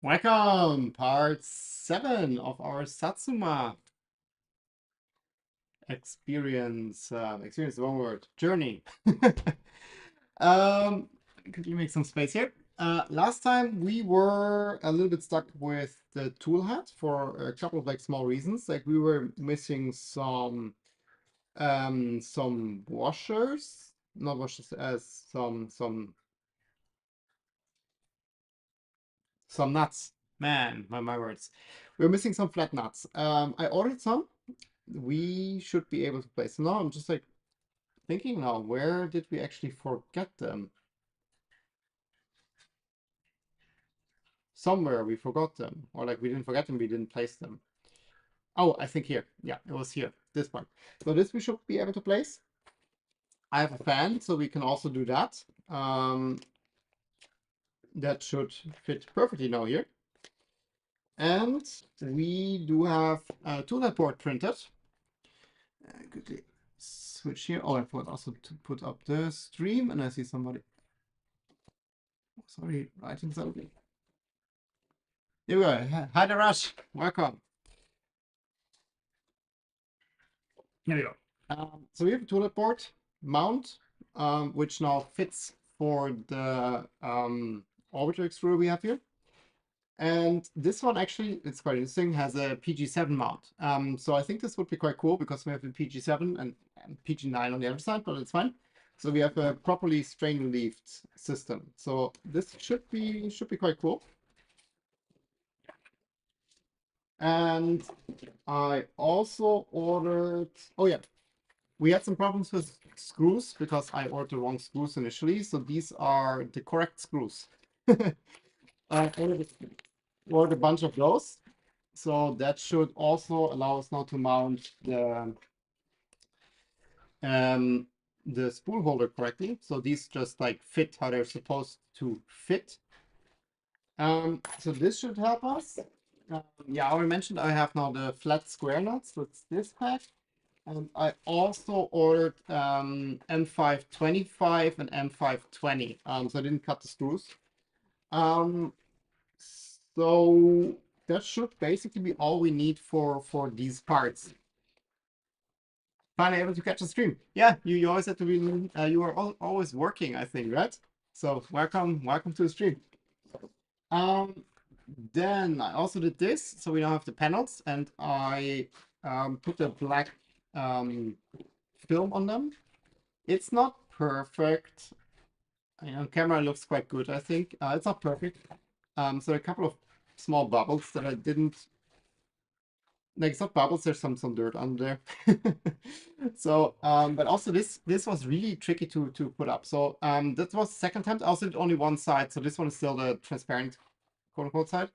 Welcome, part 7 of our Satsuma experience. Experience is the wrong word. Journey. Could you make some space here? Last time we were a little bit stuck with the tool hat for a couple of small reasons. Like we were missing some washers, not washers, as some nuts. Man, my words. We're missing some flat nuts. I ordered some. We should be able to place. No, I'm just thinking now, where did we actually forget them? Somewhere we forgot them, or we didn't forget them, we didn't place them. Oh, I think here. Yeah, it was here, this one. So this we should be able to place. I have a fan, so we can also do that. That should fit perfectly now here. And we do have a tool board printed. Quickly switch here. Oh, I forgot also to put up the stream, and I see somebody. Sorry, writing something. Here we go. Hi, Darash. Welcome. Here we go. So we have a toilet board mount, which now fits for the orbiter extruder we have here. And this one actually, it's quite interesting, has a PG7 mount. So I think this would be quite cool because we have the PG7 and PG9 on the other side, but it's fine. So we have a properly strain relieved system. So this should be quite cool. And I also ordered, oh yeah, we had some problems with screws because I ordered the wrong screws initially. So these are the correct screws. I ordered a bunch of those. So that should also allow us now to mount the spool holder correctly. So these just fit how they're supposed to fit. So this should help us. Yeah, I already mentioned I have now the flat square nuts with this pack. And I also ordered M525 and M520. So I didn't cut the screws. So that should basically be all we need for these parts. Finally able to catch a stream. Yeah, you always have to be, you are always working, I think, right? So welcome to the stream. Then I also did this, so we now have the panels, and I put a black film on them. It's not perfect. On camera it looks quite good, I think. It's not perfect. So a couple of small bubbles that I didn't it's not bubbles, there's some dirt under there. So but also this was really tricky to put up. So that was the second time. I also did only one side, so this one is still the transparent quote unquote side.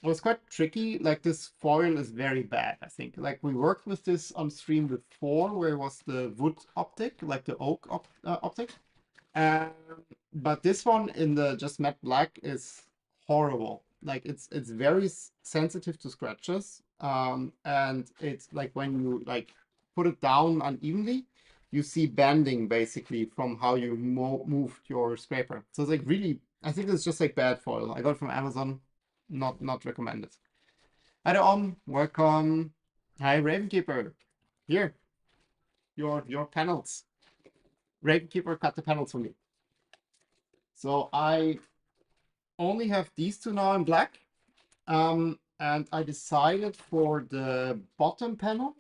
It was quite tricky. This foil is very bad, I think. We worked with this on stream before, where it was the wood optic, the oak optic. But this one in the just matte black is horrible. It's very sensitive to scratches. And it's when you put it down unevenly, you see bending basically from how you moved your scraper. So it's really, I think it's just bad foil. I got it from Amazon. Not recommended. Hi Om, welcome. Hi Ravenkeeper. Here. Your panels. Ravenkeeper cut the panels for me. So I only have these two now in black. And I decided for the bottom panel.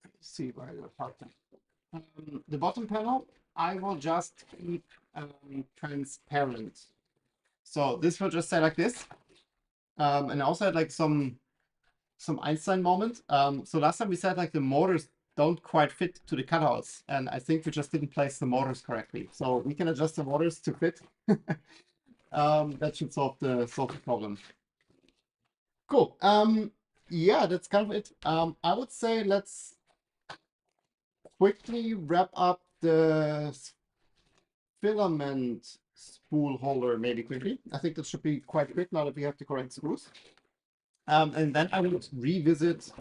Let's see where the bottom. The bottom panel, I will just keep transparent. So this will just stay like this. And I also had some Einstein moment. So last time we said the motors don't quite fit to the cutouts, and I think we just didn't place the motors correctly. So we can adjust the motors to fit. That should solve the problem. Cool. Yeah, that's kind of it. I would say let's quickly wrap up the filament spool holder maybe quickly. I think that should be quite quick now that we have the correct screws. And then I will revisit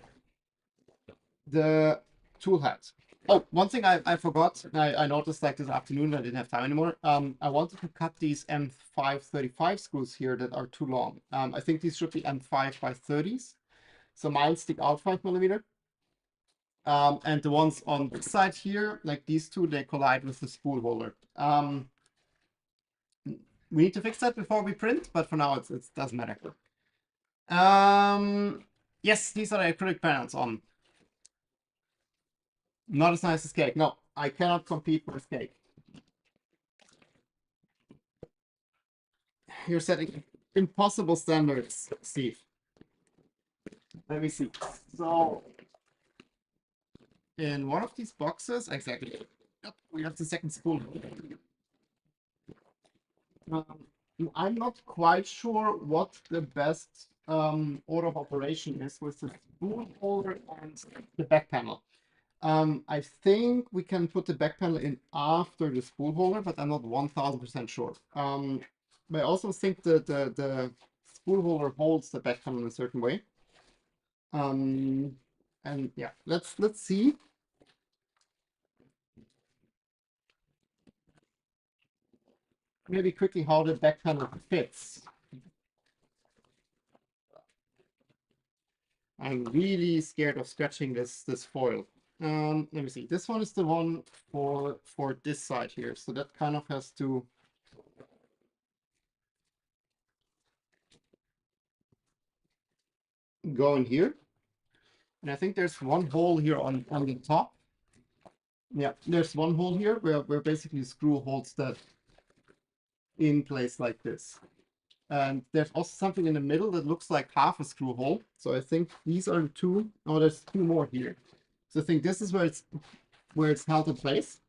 the tool hat. Oh, one thing I forgot, I noticed like this afternoon, I didn't have time anymore. I wanted to cut these M535 screws here that are too long. I think these should be M5 by 30s. So mine stick out 5 mm. And the ones on this side here, like these two, they collide with the spool holder. We need to fix that before we print, but for now it doesn't matter. Yes, these are the acrylic panels on. Not as nice as cake. No, I cannot compete with cake. You're setting impossible standards, Steve. Let me see. So, in one of these boxes, exactly. Yep, we have the second spool. Um, I'm not quite sure what the best order of operation is with the spool holder and the back panel. I think we can put the back panel in after the spool holder, but I'm not 1000% sure. But I also think that the spool holder holds the back panel in a certain way. And yeah, let's see. Maybe quickly how the back panel fits. I'm really scared of scratching this foil. Let me see. This one is the one for this side here, so that kind of has to go in here. And I think there's one hole here on the top. Yeah, there's one hole here where basically the screw holds that in place like this. And there's also something in the middle that looks like half a screw hole. So I think these are two. Oh, there's two more here. So I think this is where it's held in place.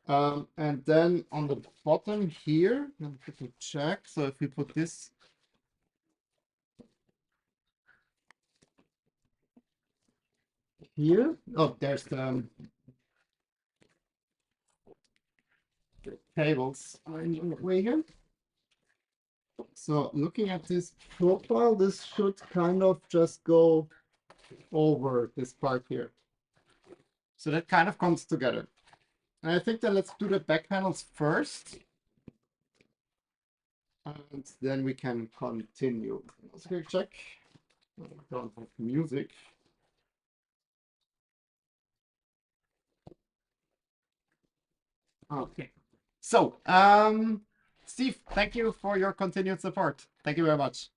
And then on the bottom here, let me quickly check. So if we put this here, oh, there's the cables in the way here. So looking at this profile, this should kind of just go over this part here. So that kind of comes together. And I think that let's do the back panels first. And then we can continue. Let's go check. I don't have music. Okay. So, Steve, thank you for your continued support. Thank you very much.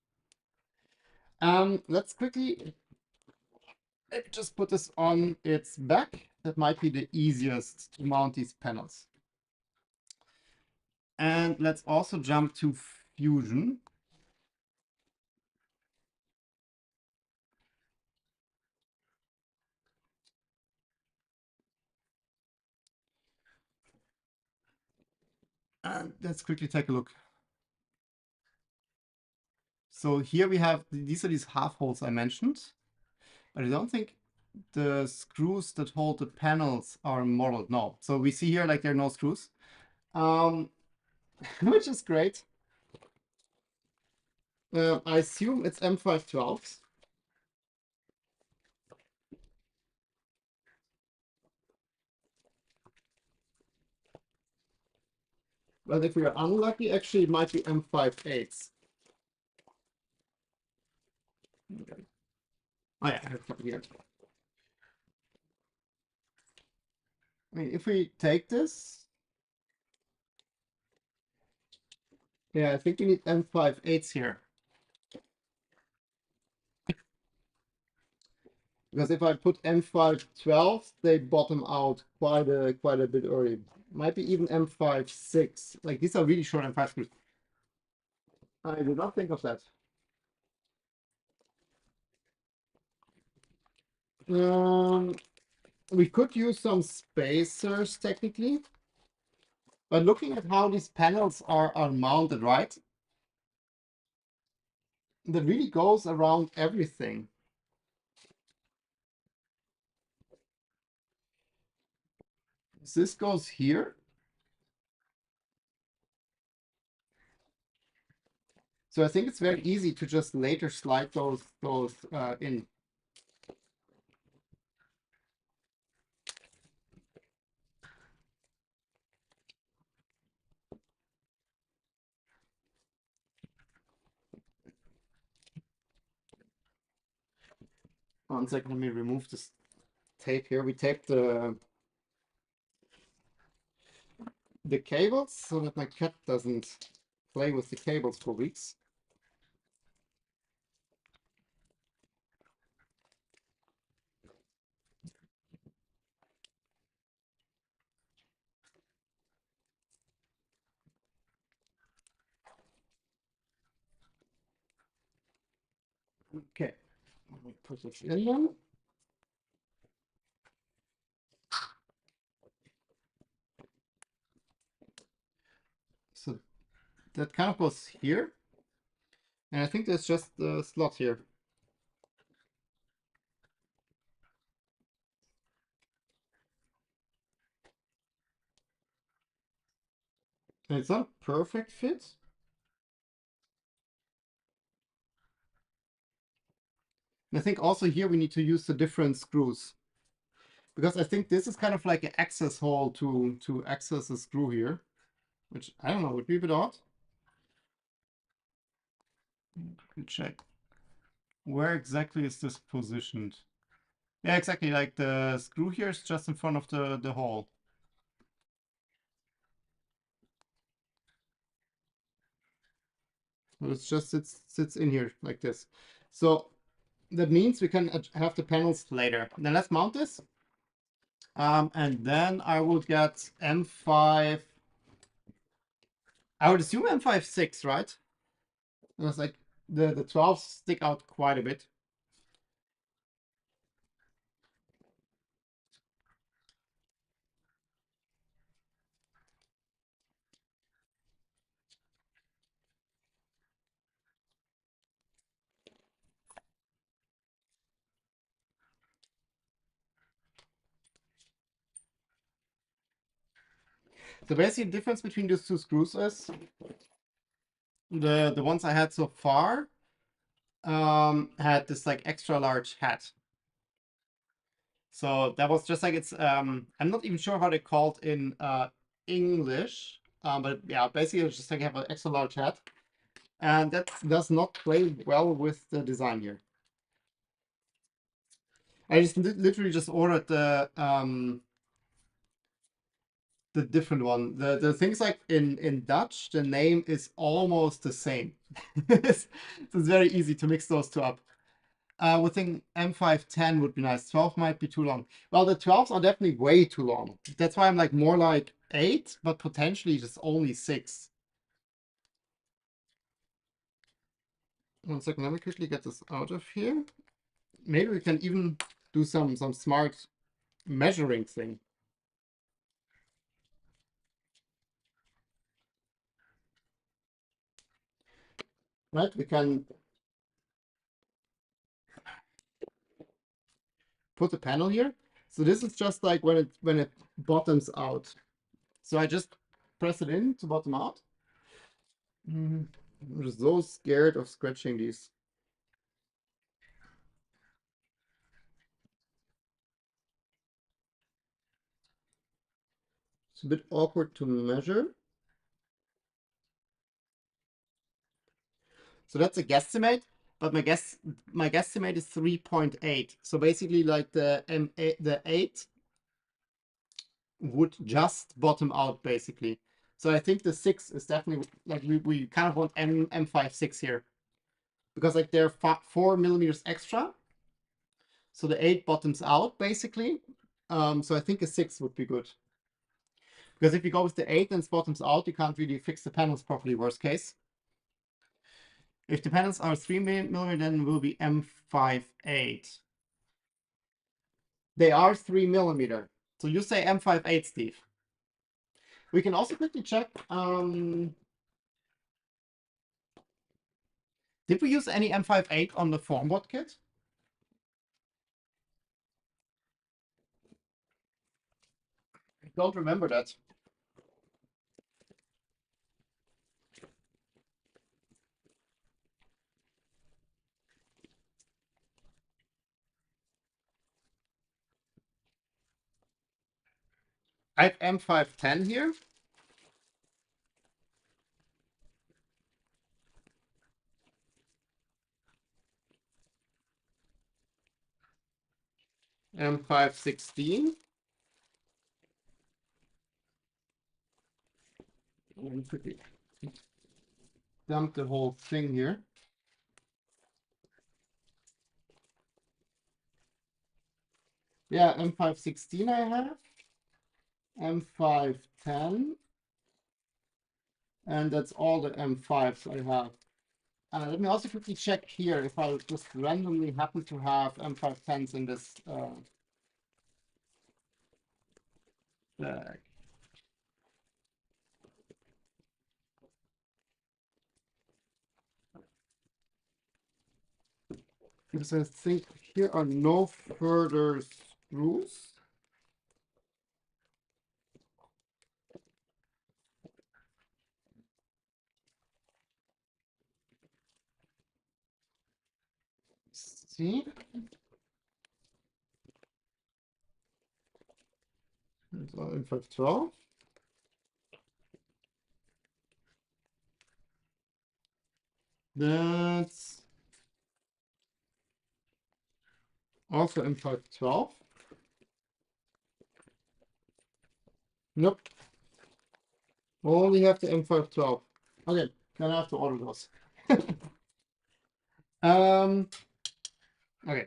Let's quickly just put this on its back. That might be the easiest to mount these panels. And let's also jump to Fusion. And let's quickly take a look. So here we have, these are these half holes I mentioned, but I don't think the screws that hold the panels are modeled. No. So we see here like there are no screws, which is great. I assume it's M512s. But if we are unlucky, actually it might be M58s. Okay. Oh yeah, I have it here. I mean, if we take this, yeah, I think we need M58s here. Because if I put M512s, they bottom out quite a bit early. Might be even M56. Like these are really short M5 screws. I did not think of that. We could use some spacers technically, but looking at how these panels are mounted, right? That really goes around everything. This goes here. So I think it's very easy to just later slide those in. One second, let me remove this tape here. We taped the cables so that my cat doesn't play with the cables for weeks. Okay, let me put this in then. So that kind of goes here. And I think there's just the slot here. And it's not a perfect fit. And I think also here we need to use the different screws. Because I think this is kind of like an access hole to access a screw here. Which, I don't know, would be a bit odd. Quickly check. Where exactly is this positioned? Yeah, exactly, like the screw here is just in front of the hole. So it's just sits in here like this. So that means we can have the panels later. Then let's mount this. And then I will get M5. I would assume M5.6, right? It was like the 12s stick out quite a bit. So basically the difference between these two screws is the ones I had so far had this like extra large head. So that was just like it's I'm not even sure how they called in English. But yeah, basically it's just like have an extra large head. And that does not play well with the design here. I just literally just ordered the different one. The things like in Dutch, the name is almost the same. So it's very easy to mix those two up. I would think M510 would be nice. 12 might be too long. Well, the 12s are definitely way too long. That's why I'm like more like 8, but potentially just only 6. One second, let me quickly get this out of here. Maybe we can even do some smart measuring thing. Right? We can put the panel here. So this is just like when it bottoms out. So I just press it in to bottom out. I'm just so scared of scratching these. It's a bit awkward to measure. So that's a guesstimate, but my guesstimate is 3.8. So basically like the 8 would just bottom out basically. So I think the 6 is definitely like we kind of want M5.6 here. Because like they're 4 millimeters extra. So the 8 bottoms out basically. So I think a 6 would be good. Because if you go with the 8 and it bottoms out, you can't really fix the panels properly, worst case. If the panels are 3 millimeter, then it will be M5.8. They are 3 millimeter. So you say M5.8, Steve. We can also quickly check. Did we use any M5.8 on the Formbot kit? I don't remember that. I have M510 here. M516. Let me quickly dump the whole thing here. Yeah, M516 I have, M510, and that's all the M5s I have. Let me also quickly check here if I just randomly happen to have M510s in this bag. Because I think here are no further screws. See? So M512. That's also M512. Nope. Only have the M512. Okay, then I have to order those. um, okay.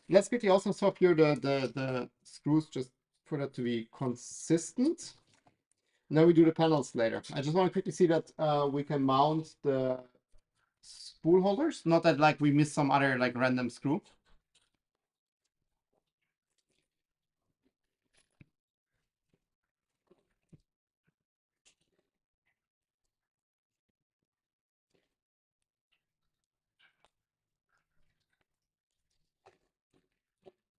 Let's quickly also swap here the screws just for that to be consistent. Now we do the panels later. I just want to quickly see that we can mount the spool holders. Not that like we miss some other like random screw.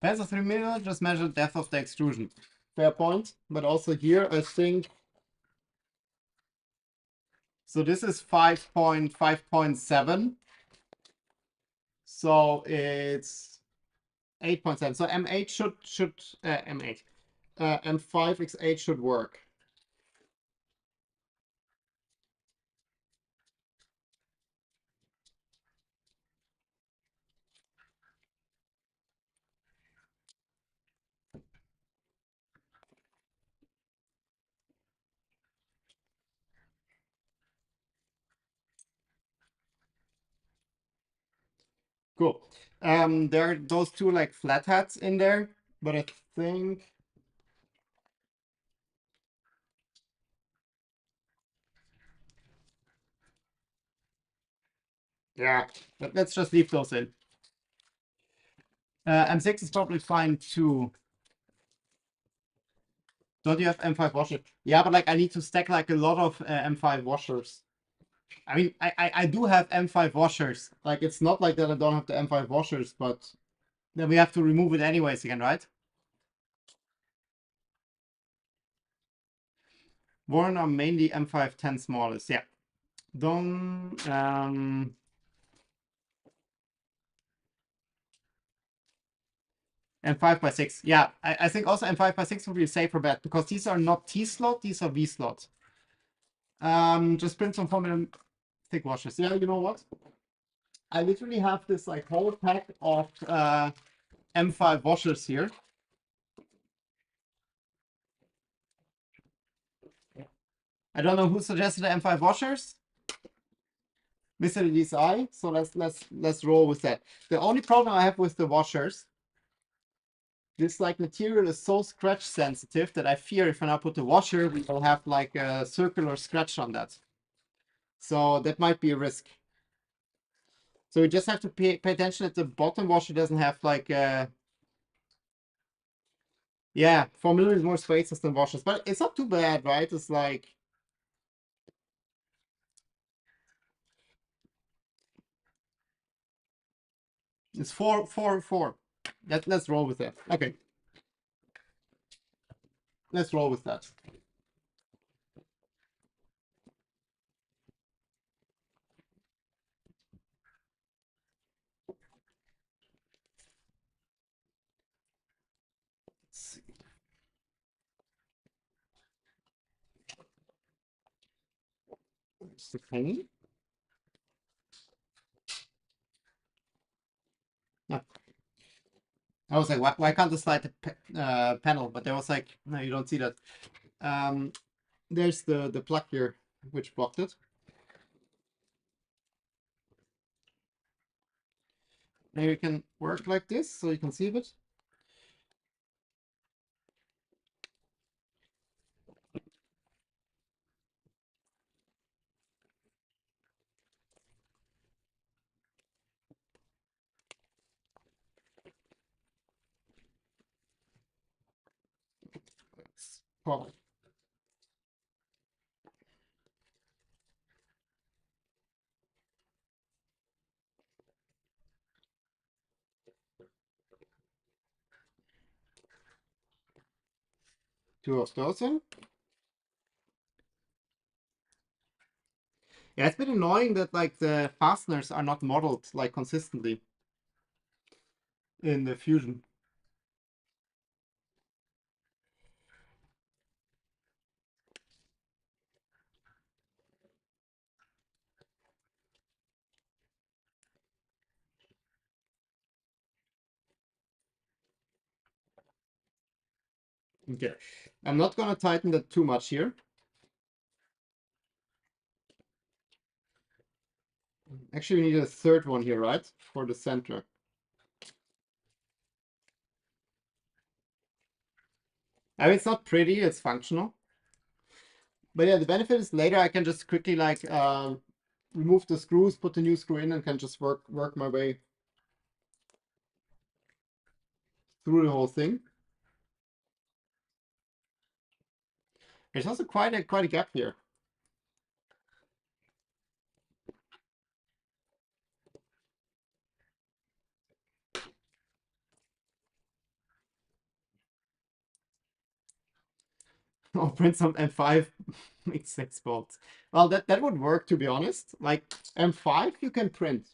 Pairs of 3 mm just measure depth of the extrusion. Fair point. But also here, I think. So this is 5.5.7. So it's 8.7. So M8 should M8. M5X8 should work. Cool. There are those two like flat hats in there, but I think yeah, but let's just leave those in. M6 is probably fine too. Don't you have M5 washers? Yeah, but like I need to stack like a lot of M5 washers. I mean, I do have M5 washers. Like it's not like that I don't have the M5 washers, but then we have to remove it anyways again, right? Warren are mainly M510 smallest, yeah. Don't and 5x6. Yeah, I think also M5x6 would be a safer bet because these are not T slot, these are V slot. Just print some formula thick washers. Yeah, you know what? I literally have this like whole pack of M5 washers here. I don't know who suggested the M5 washers. Mr. DSI. So let's roll with that. The only problem I have with the washers, this like material is so scratch sensitive that I fear if I now put the washer, we will have like a circular scratch on that. So that might be a risk. So we just have to pay attention that the bottom washer doesn't have like yeah, 4 mm more spaces than washers, but it's not too bad, right? It's like it's 4. Let's roll with that. Okay. Let's roll with that. Let's see. Just a penny. No. I was like, why can't I slide the panel? But there was like, no, you don't see that. Um, there's the plug here, which blocked it. Now you can work like this, so you can see it. Probably. Two of those in. Yeah, it's been annoying that like the fasteners are not modeled like consistently in the Fusion. Okay, I'm not gonna tighten that too much here. Actually, we need a third one here, right? For the center. I mean, it's not pretty, it's functional. But yeah, the benefit is later I can just quickly like remove the screws, put the new screw in, and can just work my way through the whole thing. There's also quite a gap here. I'll print some M5 make 6 bolts. Well, that would work, to be honest. Like M5 you can print.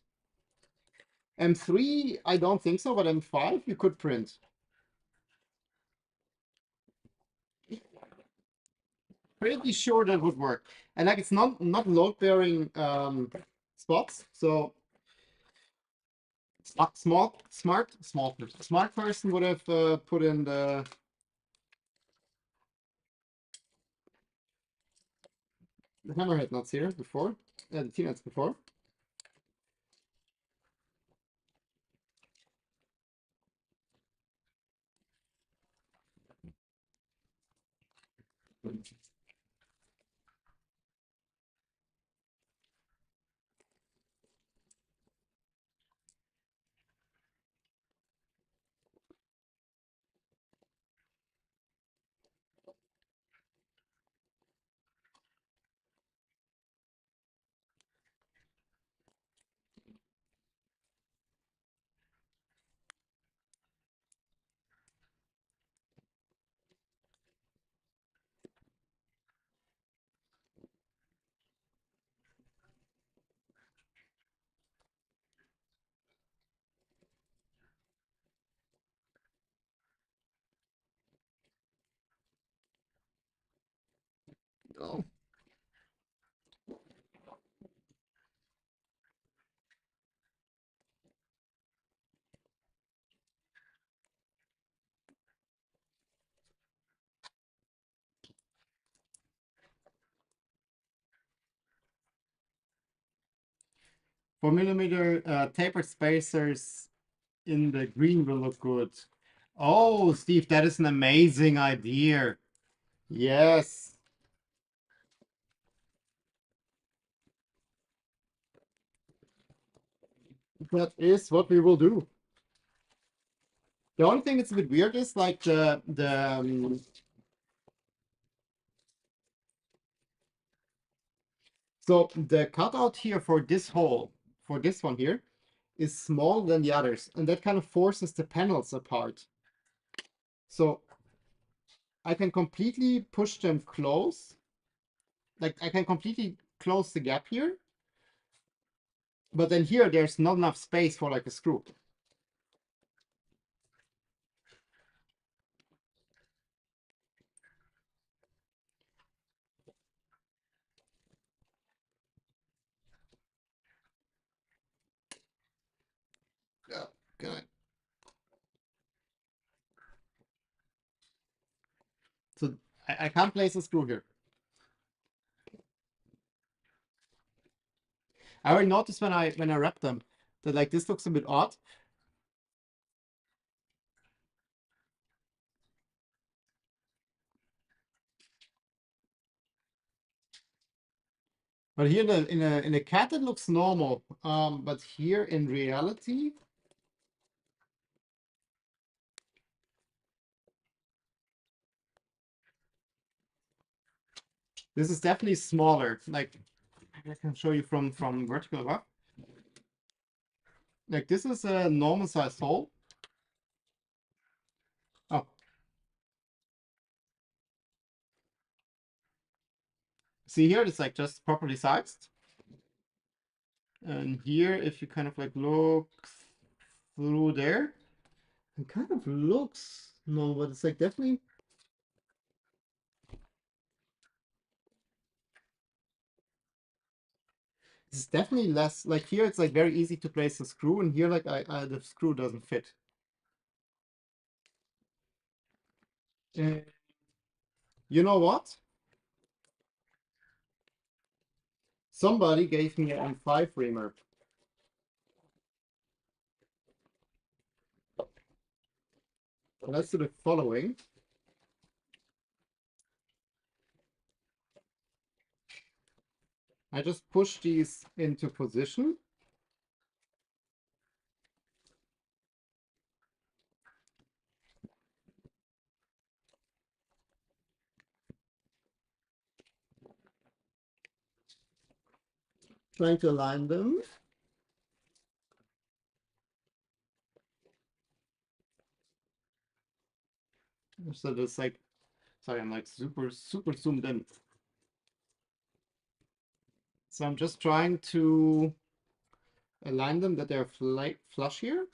M3 I don't think so, but M5 you could print. Pretty sure that would work. And like it's not load bearing spots, so smart person would have put in the hammerhead nuts here before, the T-nuts before. Oh. Four millimeter tapered spacers in the green will look good. Oh, Steve, that is an amazing idea. Yes, that is what we will do. The only thing that's a bit weird is like so the cutout here for this hole, for this one here, is smaller than the others, and that kind of forces the panels apart. So I can completely push them close. Like I can completely close the gap here, but then here there's not enough space for like a screw. Yeah, can I? I can't place a screw here. I already noticed when I wrap them that like this looks a bit odd. But here in a cat it looks normal. But here in reality, this is definitely smaller. Like I can show you from vertical up. Like this is a normal size hole. Oh, see here, it's like just properly sized. And here, if you kind of like look through there, it kind of looks no, but it's like definitely. It's definitely less like here. It's like very easy to place a screw, and here like the screw doesn't fit. Uh, you know what? Somebody gave me an M5 reamer. Let's do the following. I just push these into position. Trying to align them. So this like, sorry, I'm like super zoomed in. So I'm just trying to align them that they're flush here.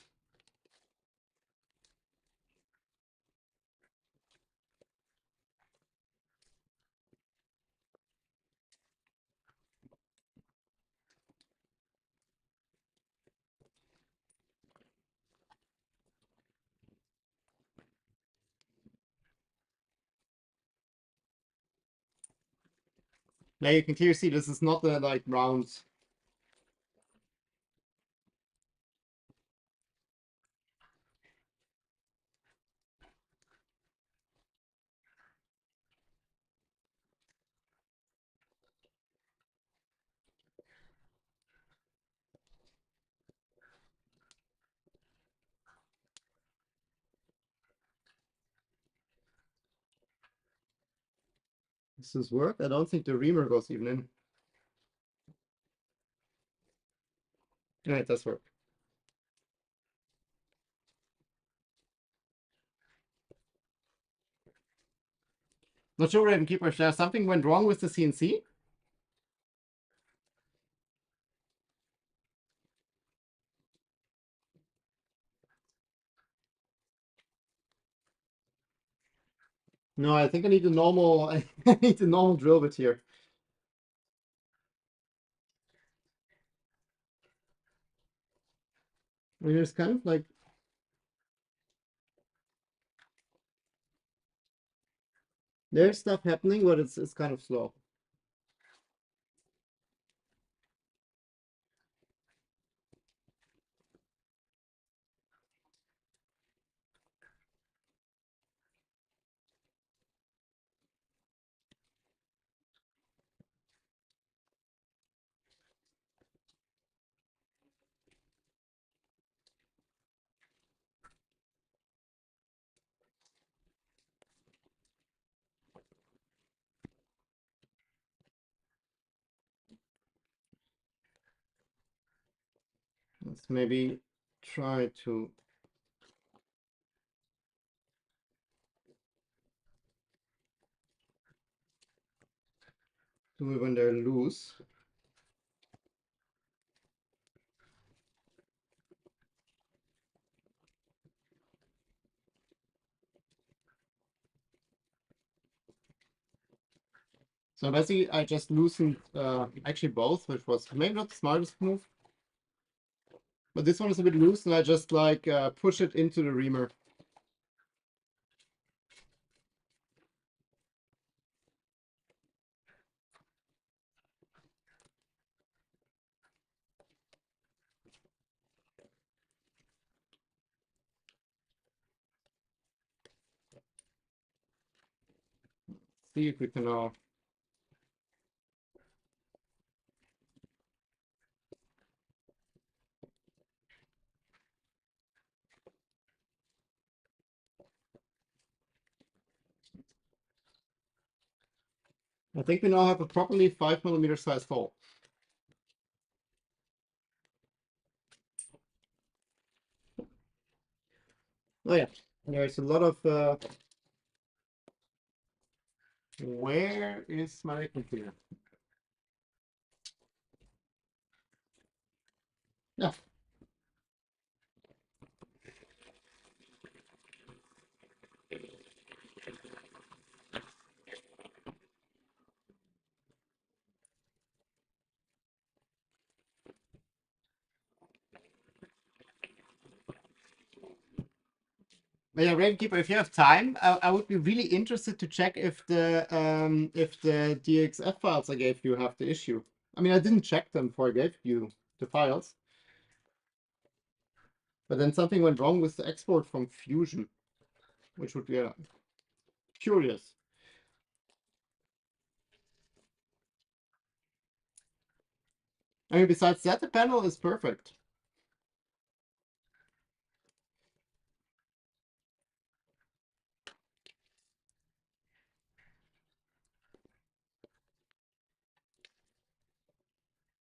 Now you can clearly see this is not a like round. Does this work? I don't think the reamer goes even in. Yeah, it does work. Not sure, Raven Keeper, if something went wrong with the CNC. No, I think I need a normal. I need a normal drill bit here. I mean, it's kind of like there's stuff happening, but it's kind of slow. Let's maybe try to do it when they're loose. So basically, I just loosened actually both, which was maybe not the smartest move. But this one is a bit loose, and I just like push it into the reamer. see if we can I think we now have a properly 5mm size hole. Oh yeah, there's a lot of. Where is my computer? Yeah. But yeah, Ravenkeeper, if you have time, I would be really interested to check if the DXF files I gave you have the issue. I mean, I didn't check them before I gave you the files, but then something went wrong with the export from Fusion, which would be curious. I mean, besides that, the panel is perfect.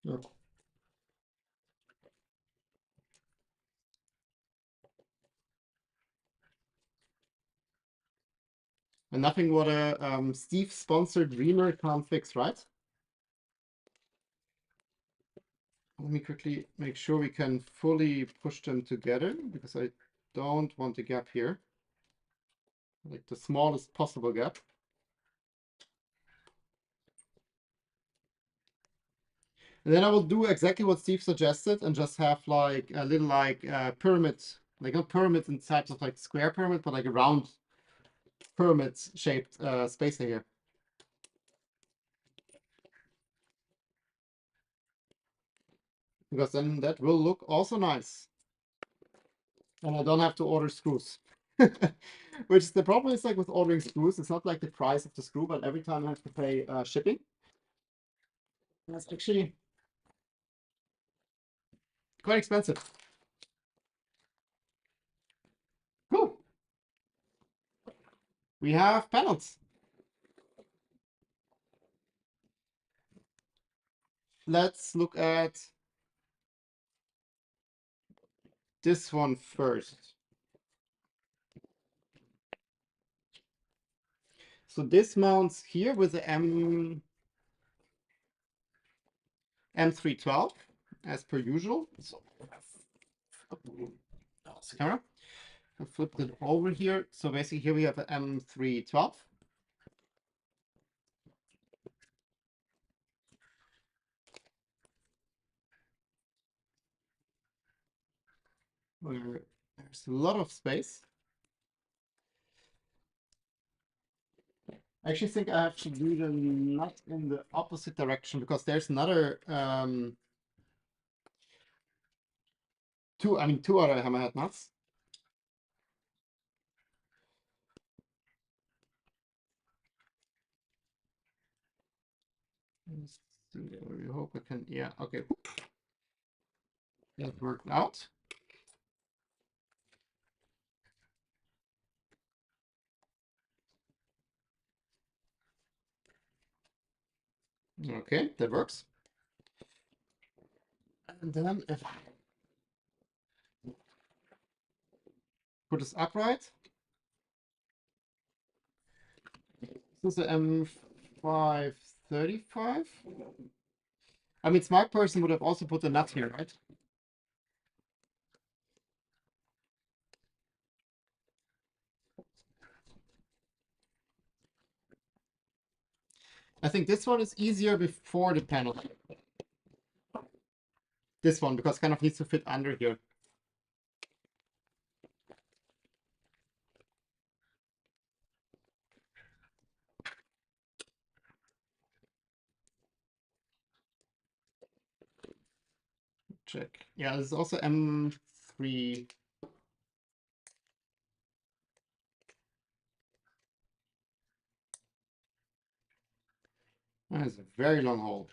Yeah. And nothing what a Steve-sponsored Dreamer can't fix, right? Let me quickly make sure we can fully push them together, because I don't want a gap here. Like the smallest possible gap. And then I will do exactly what Steve suggested and just have like a little pyramid, like not pyramid in types of like square pyramid, but like a round pyramid shaped spacer here. Because then that will look also nice. And I don't have to order screws. Which the problem is like with ordering screws, it's not like the price of the screw, but every time I have to pay shipping. That's actually quite expensive. Cool. We have panels. Let's look at this one first. So this mounts here with the M312 as per usual. So that's the camera. I flipped it over here. So basically here we have an M312. Where there's a lot of space. I actually think I have to do the nut in the opposite direction, because there's another two other hammerhead nuts. Let's see, we hope I can, yeah, okay. That worked out. Okay, that works. And then if I put this upright, this is the M535. I mean, smart person would have also put a nut here, right? I think this one is easier before the panel. This one, because it kind of needs to fit under here. Check. Yeah, this is also M3. That's a very long hole.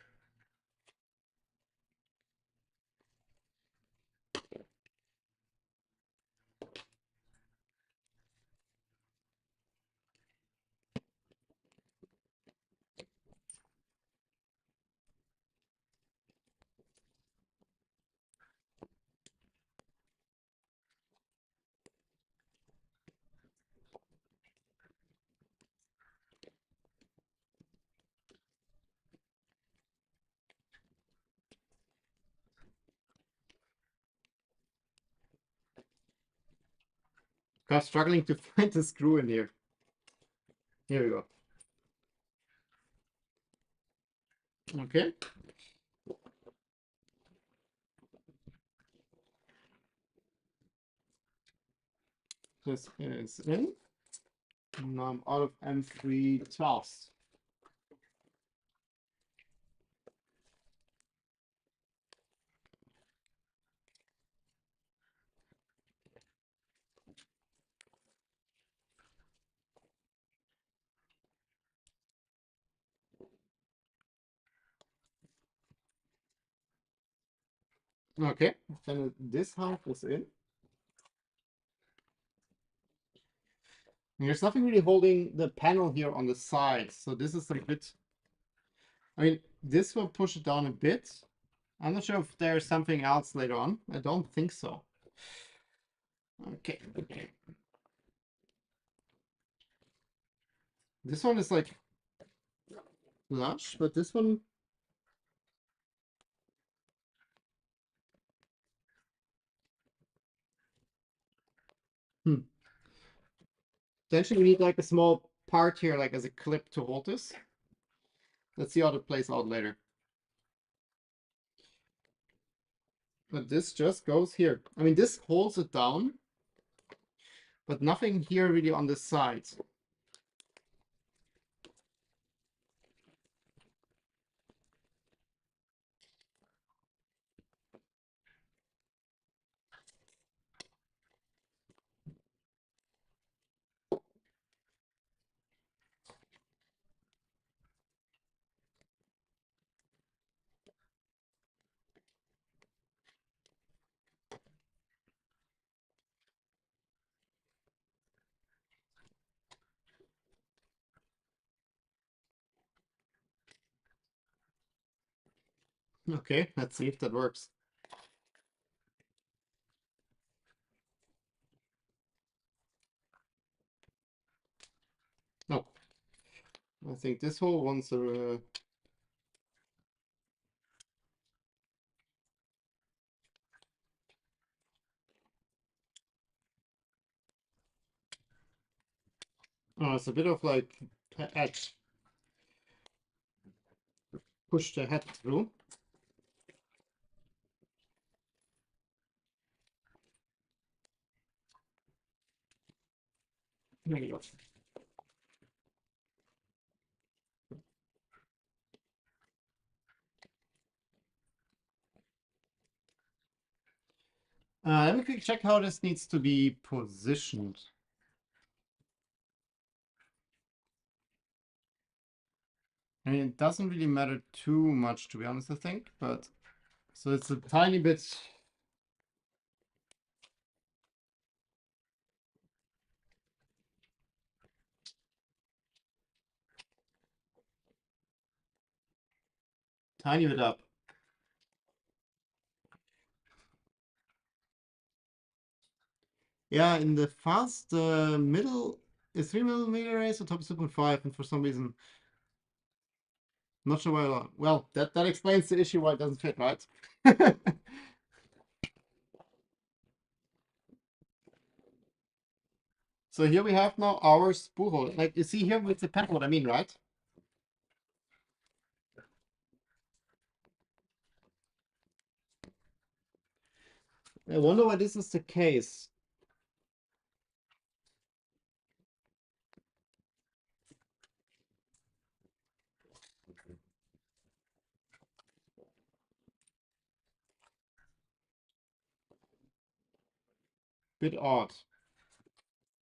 I'm struggling to find the screw in here. Here we go. Okay. This is in. Now I'm out of M312s. Okay. Then this half is in. And there's nothing really holding the panel here on the side. So this is a bit. I mean, this will push it down a bit. I'm not sure if there's something else later on. I don't think so. Okay. This one is like flush, but this one. Hmm. Potentially we need like a small part here, like as a clip to hold this. Let's see how it plays out later. But this just goes here. I mean, this holds it down, but nothing here really on the sides. Okay, let's see if that works. No, I think this hole wants a. Oh, it's a bit of like edge. Push the head through. There we go. Let me quickly check how this needs to be positioned. I mean, it doesn't really matter too much, to be honest, I think, but so it's a tiny bit. Tiny bit up. Yeah, in the fast, the middle is 3 mm race, the top is 2.5, and for some reason, not sure why. Well, that explains the issue why it doesn't fit, right? So here we have now our spool hole. Like you see here with the pen, what I mean, right? I wonder why this is the case. Bit odd.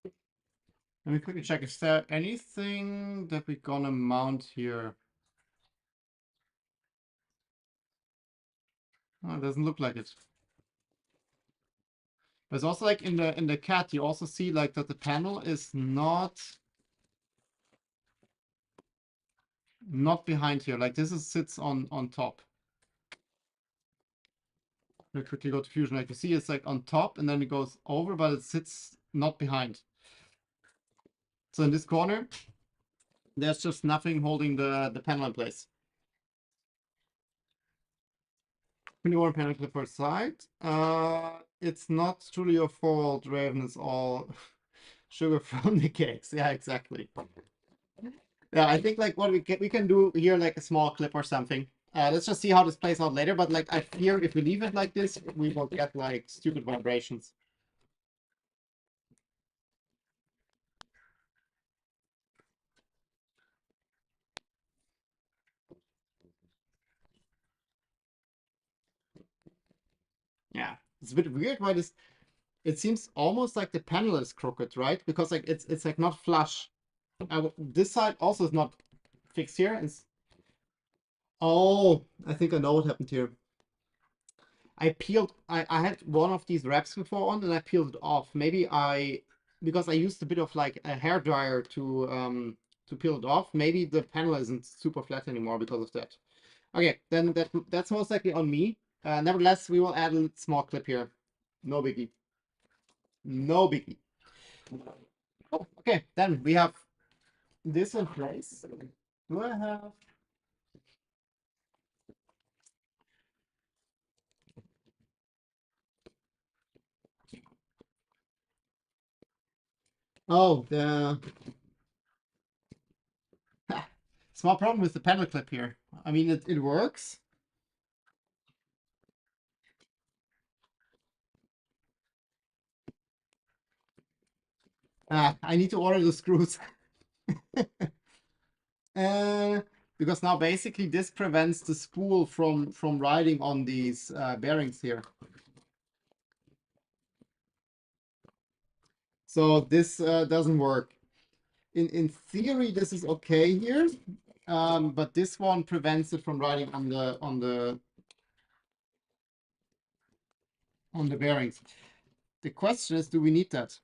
Let me quickly check. Is there anything that we're gonna mount here? Oh, it doesn't look like it. But it's also like in the cat, you also see like that the panel is not behind here. Like this is sits on top. Let me quickly go to Fusion. Like you see, it's like on top and then it goes over, but it sits not behind. So in this corner, there's just nothing holding the panel in place. 21 panel clip per side. It's not truly your fault, Raven. It's all sugar from the cakes. Yeah, exactly. Yeah, I think like what we can do here, like a small clip or something. Let's just see how this plays out later. But like I fear if we leave it like this, we will get like stupid vibrations. Yeah, it's a bit weird why this. It seems almost like the panel is crooked, right? Because like it's like not flush. This side also is not fixed here. Oh, I think I know what happened here. I had one of these wraps before on and I peeled it off. Because I used a bit of like a hair dryer to peel it off. Maybe the panel isn't super flat anymore because of that. Okay, then that's most likely on me. Nevertheless, we will add a small clip here. No biggie. No biggie. Oh, okay, then we have this in place. Do I have? Oh, the small problem with the panel clip here. I mean, it works. I need to order the screws. Uh, because now basically this prevents the spool from riding on these bearings here. So this doesn't work. In theory, this is okay here, but this one prevents it from riding on the bearings. The question is, do we need that?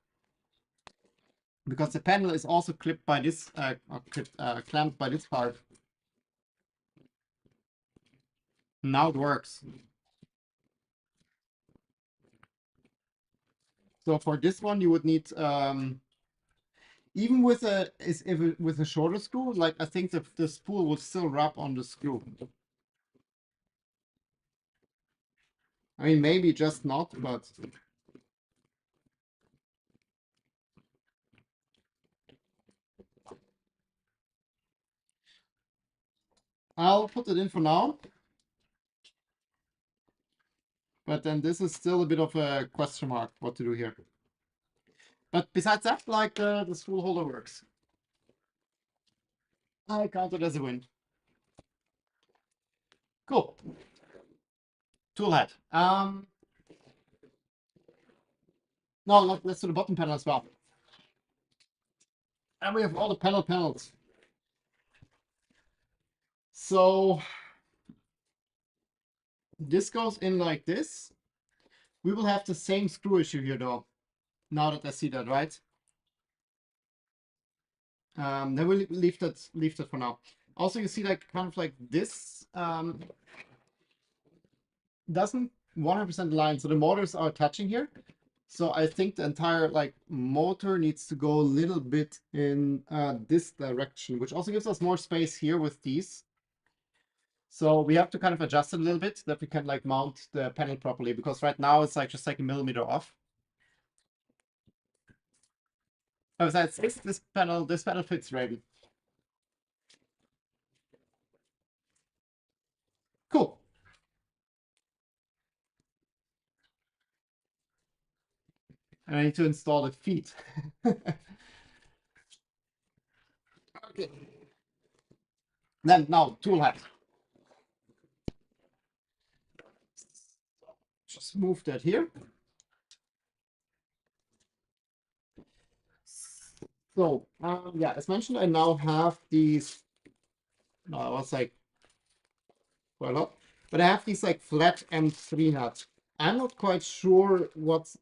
Because the panel is also clipped by this, clamped by this part. Now it works. So for this one, you would need even with with a shorter screw, like I think the spool would still rub on the screw. I mean, maybe just not, but I'll put it in for now. But then this is still a bit of a question mark what to do here. But besides that, like the spool holder works. I count it as a win. Cool. Tool head. No, let's do the bottom panel as well. And we have all the panels. So this goes in like this. We will have the same screw issue here though. Now that I see that, right? Then we'll leave that for now. Also, you see like kind of like this doesn't 100% align. So the motors are touching here. So I think the entire like motor needs to go a little bit in this direction, which also gives us more space here with these. So we have to kind of adjust it a little bit that we can like mount the panel properly, because right now it's like just like a millimeter off. Besides this panel fits Raven. Cool. And I need to install the feet. Okay. Then now tool head. Just move that here. So yeah, as mentioned, I now have these. No, I was like, well, But I have these like flat M3 nuts. I'm not quite sure what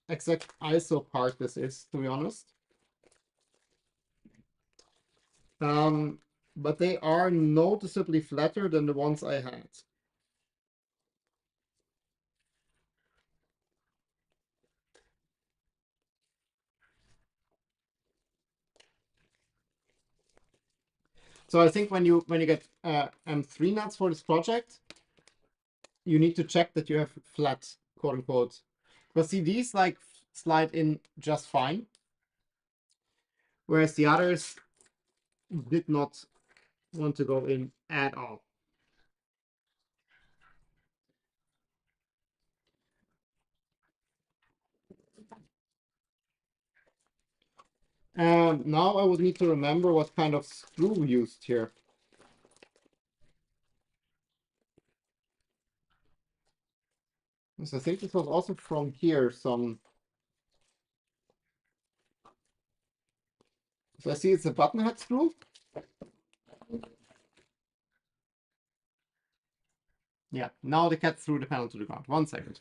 exact ISO part this is, to be honest. Um, but they are noticeably flatter than the ones I had. So I think when you get M3 nuts for this project, you need to check that you have flat, quote unquote. But see, these like slide in just fine, whereas the others did not want to go in at all. Now I would need to remember what kind of screw we used here. So I think this was also from here some. So I see it's a button head screw. Yeah, now the cat threw the panel to the ground. 1 second.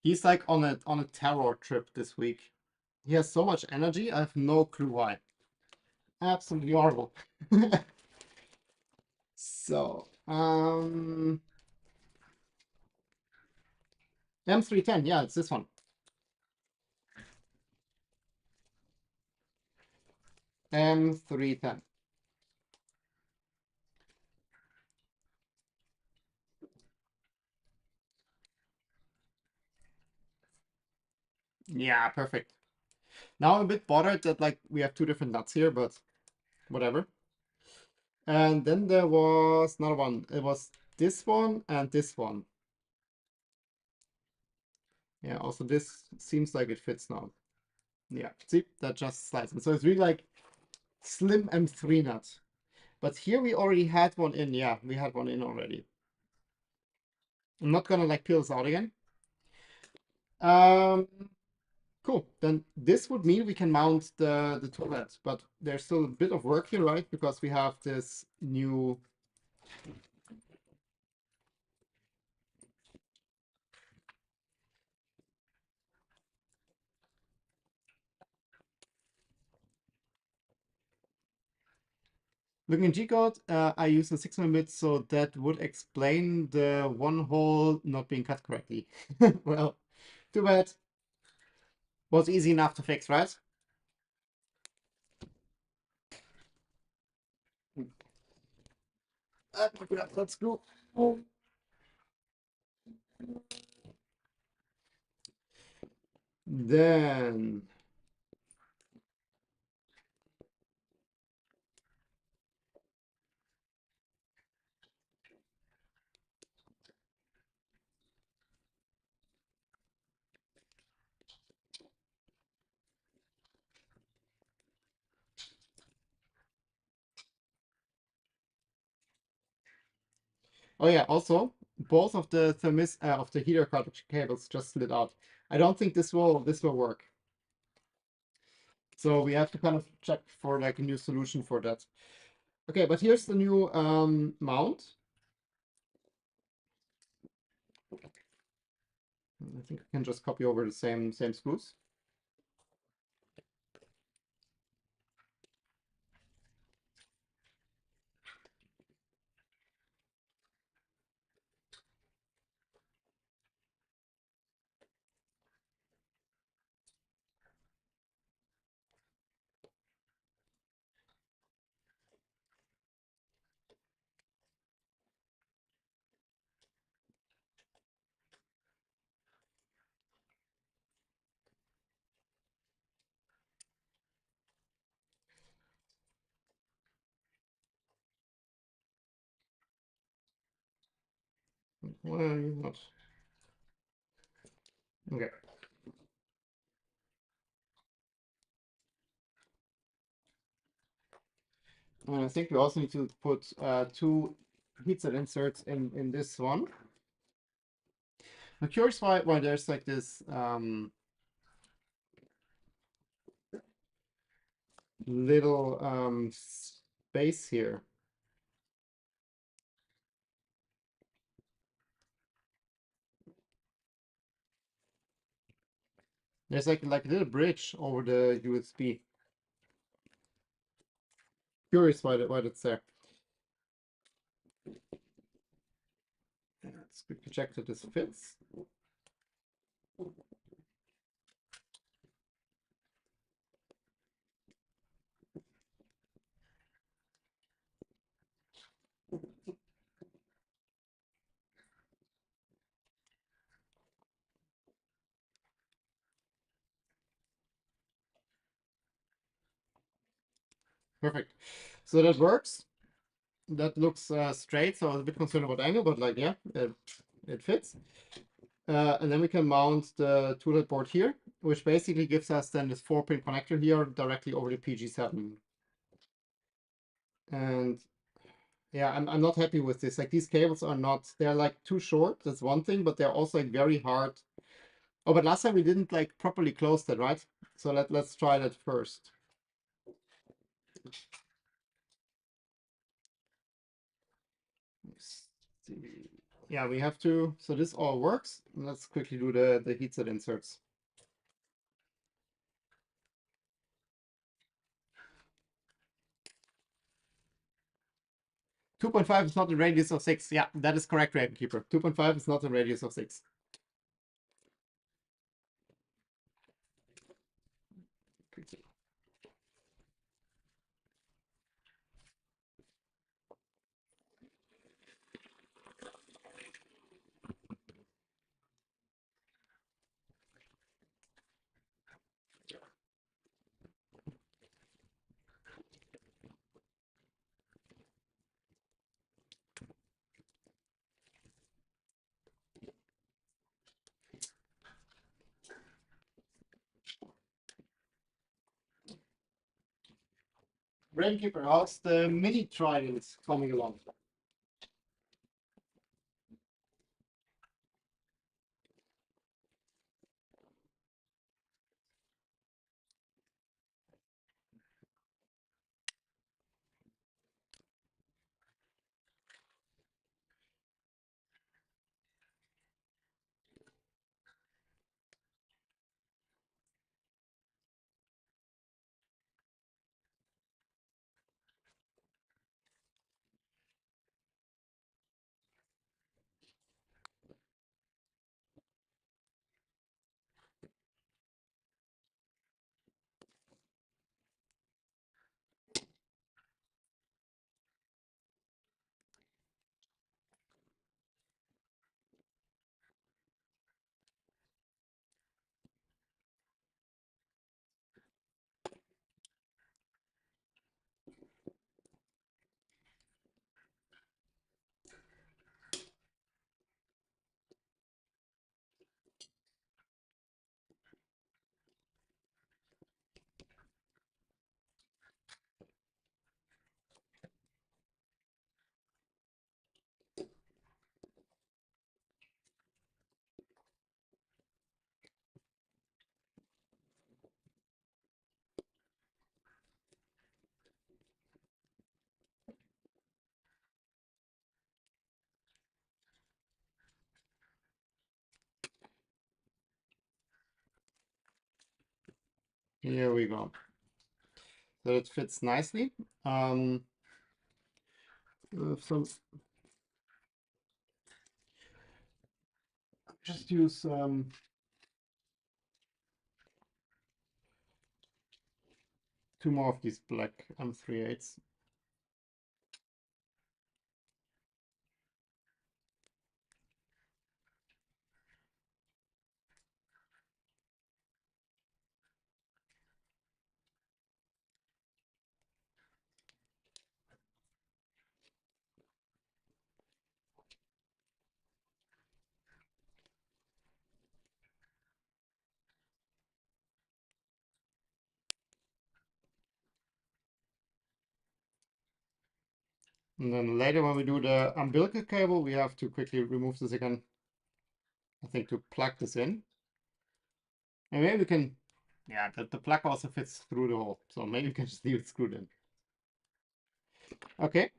He's like on a terror trip this week. He has so much energy, I have no clue why. Absolutely horrible. So, M310, yeah, it's this one. M310. Yeah, perfect. Now I'm a bit bothered that like we have two different nuts here, but whatever. And then there was another one. It was this one and this one. Yeah, also this seems like it fits now. Yeah, see, that just slides in. So it's really like slim M3 nut. But here we already had one in. Yeah, we had one in already. I'm not gonna like peel this out again. Um, cool. Then this would mean we can mount the toolhead, but there's still a bit of work here, right? Because we have this new. Looking at G-code, I use a 6 bit, so that would explain the one hole not being cut correctly. Well, too bad. Was easy enough to fix, right? Let's go. Then oh yeah, also both of the thermis of the heater cartridge cables just slid out. I don't think this will work. So we have to kind of check for like a new solution for that. Okay, but here's the new mount. I think I can just copy over the same screws. Well, not. Okay. And I think we also need to put two headset inserts in this one. I'm curious why there's like this little space here. There's like a little bridge over the USB. Curious why that's there. Let's quickly check that this fits. Perfect. So that works. That looks straight, so I was a bit concerned about angle, but like, yeah, it fits. And then we can mount the toolet board here, which basically gives us then this 4-pin connector here directly over the PG7. And yeah, I'm not happy with this. Like these cables are not, they're like too short. That's one thing, but they're also like very hard. Oh, but last time we didn't like properly close that, right? So let's try that first. Let's see. Yeah, we have to, so this all works. Let's quickly do the headset inserts. 2.5 is not a radius of 6. Yeah, that is correct, Ravenkeeper. 2.5 is not a radius of 6. Ravenkeeper, how's the mini trident coming along? Here we go. So it fits nicely. Some just use two more of these black M38s. And then later when we do the umbilical cable, we have to quickly remove this again, I think, to plug this in. And maybe we can, yeah, the plug also fits through the hole. So maybe we can just leave it screwed in. Okay.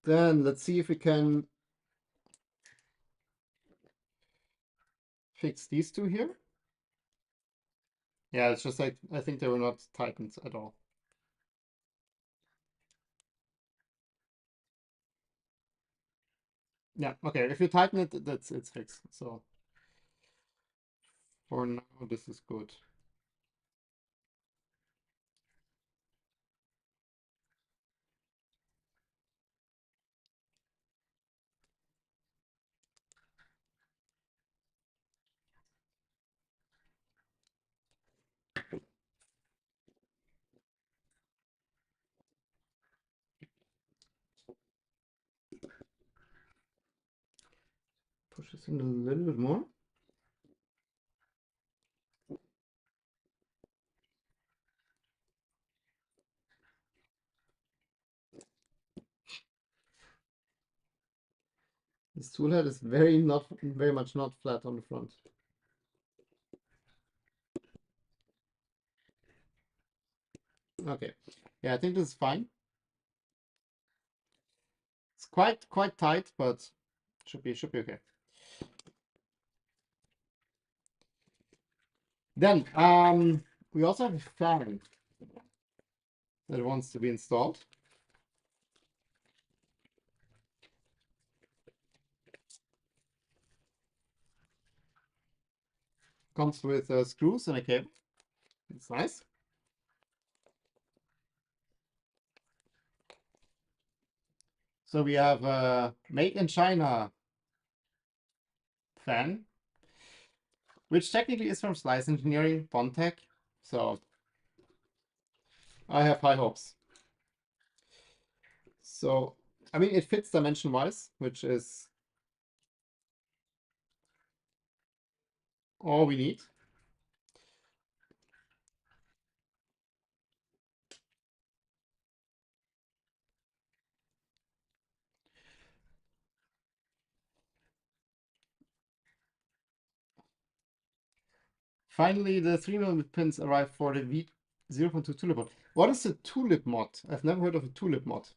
Then let's see if we can fix these two here. Yeah, it's just like, I think they were not tightened at all. Yeah, okay, if you tighten it, it's fixed. So for now, this is good. Push this in a little bit more. This tool head is very much not flat on the front. Okay, yeah, I think this is fine. It's quite tight, but should be okay. Then we also have a fan that wants to be installed. Comes with screws and a cable. It's nice. So we have a made in China fan, which technically is from Slice Engineering, Bontech. So I have high hopes. So, I mean, it fits dimension-wise, which is all we need. Finally, the 3mm pins arrive for the V0.2 tulip mod. What is a tulip mod? I've never heard of a tulip mod.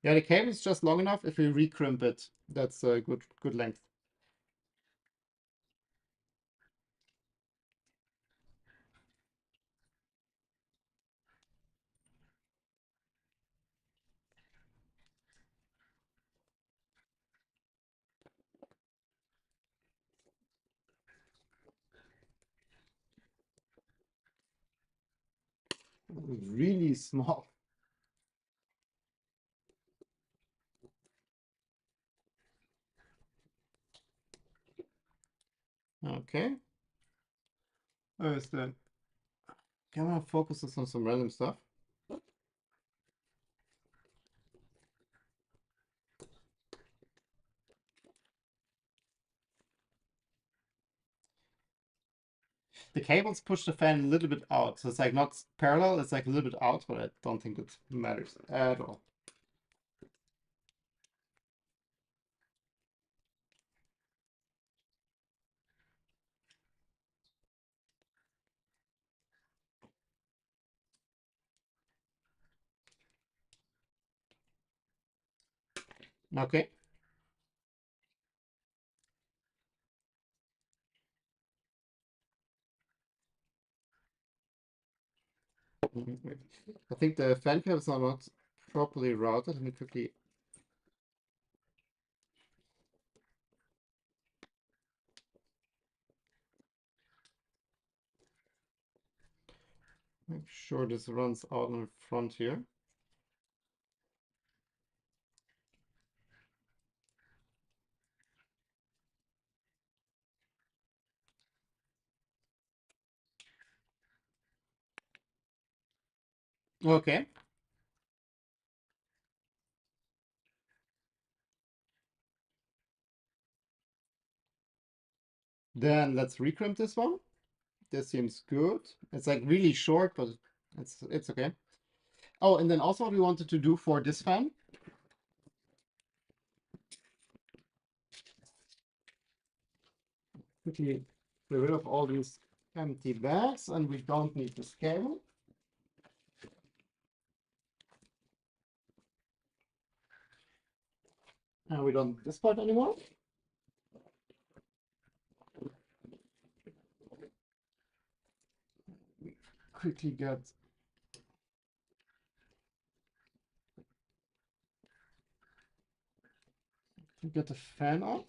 Yeah, the cable is just long enough. If we recrimp it, that's a good length. Really small. Okay. Where's the camera focuses on some random stuff? The cables push the fan a little bit out. So it's like not parallel, it's like a little bit out, but I don't think that matters at all. Okay. I think the fan cables are not properly routed. Let me quickly. Make sure this runs out in front here. Okay. Then let's recrimp this one. This seems good. It's like really short, but it's okay. Oh, and then also what we wanted to do for this fan. Quickly get rid of all these empty bags, and we don't need this cable. And we don't need this part anymore. Quickly get the fan off.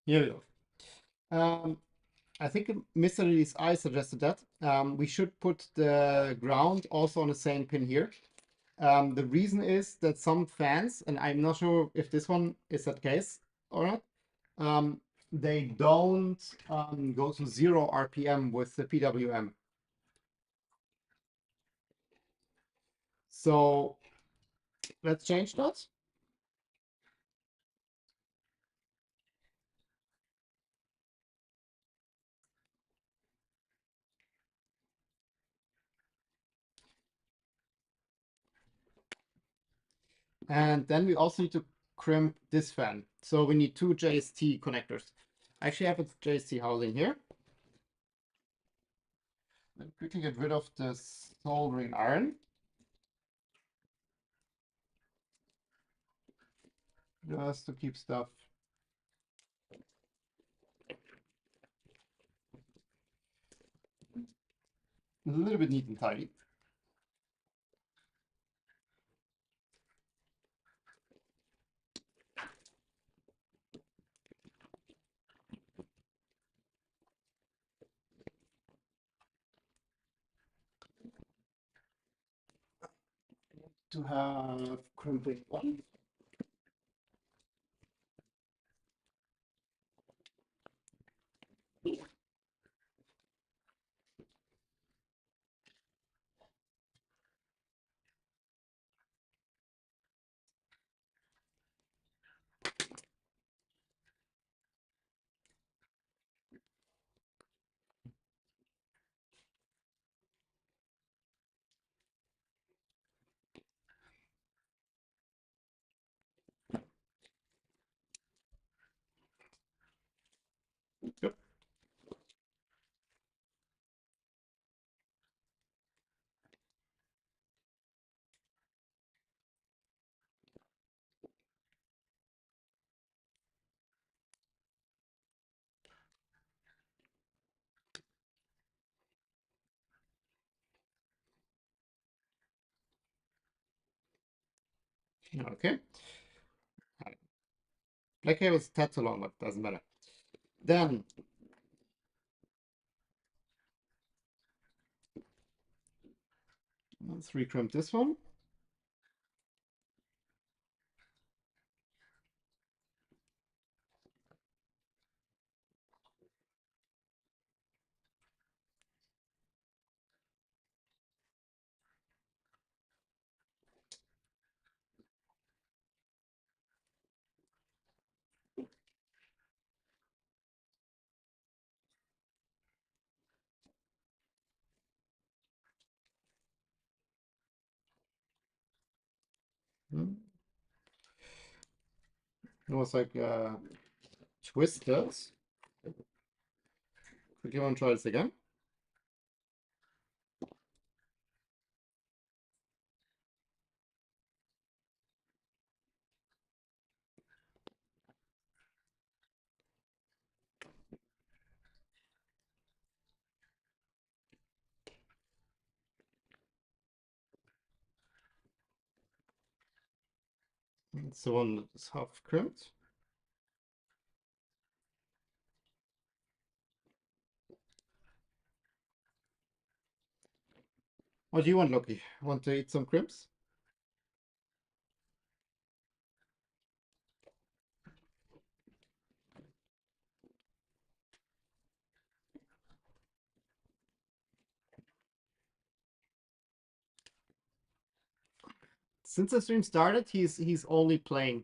Here we go. I think Mr. Lee's eye suggested that. We should put the ground also on the same pin here. The reason is that some fans, and I'm not sure if this one is that case or not, they don't go to 0 RPM with the PWM. So let's change that. And then we also need to crimp this fan. So we need two JST connectors. I actually have a JST housing here. Let quickly get rid of the soldering iron. Just to keep stuff a little bit neat and tidy. To have crimping one. Yep. Okay. Black cable is tad too long, but doesn't matter. Then let's recrimp this one. Hmm. It was like twisted. Quickly want to try this again. It's the one that's half crimped. What do you want, Loki? Want to eat some crimps? Since the stream started, he's only playing.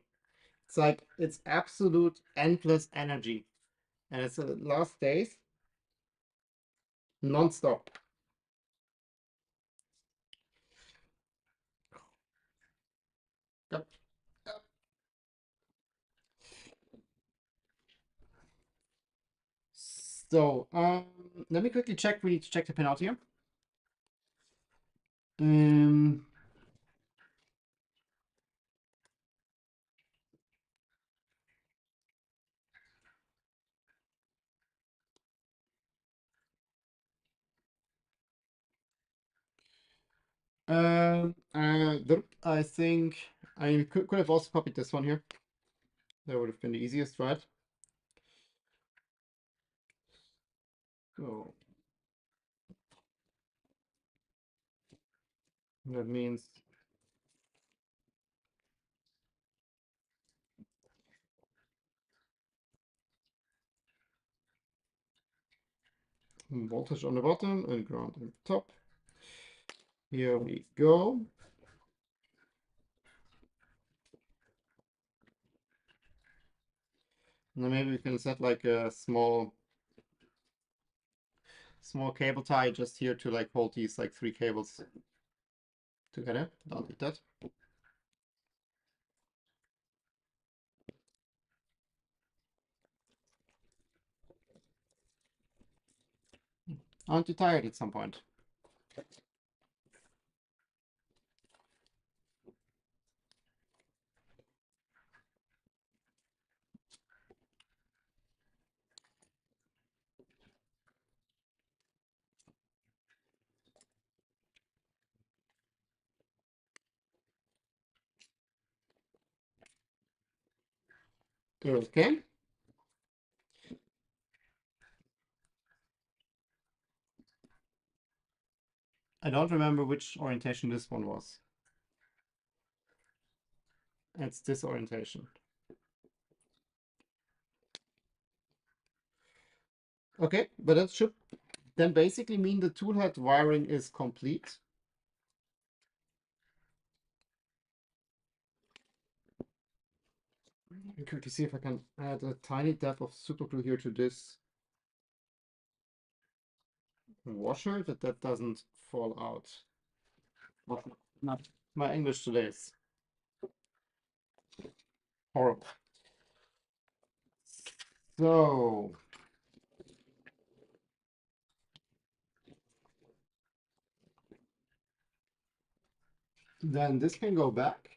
It's like it's absolute endless energy, and it's the last days non-stop. Yep. Yep. So, let me quickly check. We need to check the penalty here. Um, I think I could have also copied this one here. That would have been the easiest, right? So that means voltage on the bottom and ground on the top. Here we go. Now maybe we can set like a small cable tie just here to like hold these like 3 cables together. Don't do that. Aren't you tired at some point? Okay. I don't remember which orientation this one was. It's this orientation. Okay, but that should then basically mean the toolhead wiring is complete. Let me quickly see if I can add a tiny dab of super glue here to this washer that doesn't fall out. Not my English today is horrible. So then this can go back.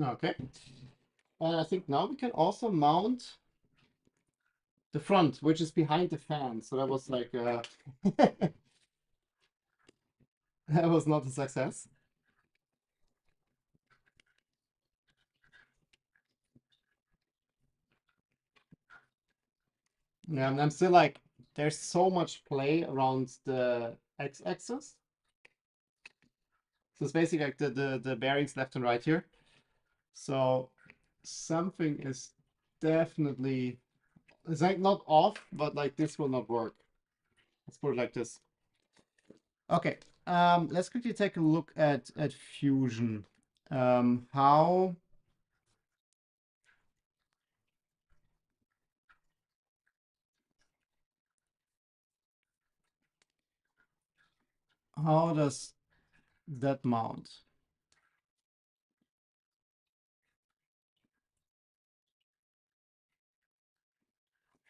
Okay. And I think now we can also mount the front, which is behind the fan. So that was like that was not a success. Yeah, and I'm still like, there's so much play around the x-axis. So it's basically like the bearings left and right here. So something is definitely, it's like not off, but like this will not work. Let's put it like this. Okay, let's quickly take a look at Fusion. How does that mount?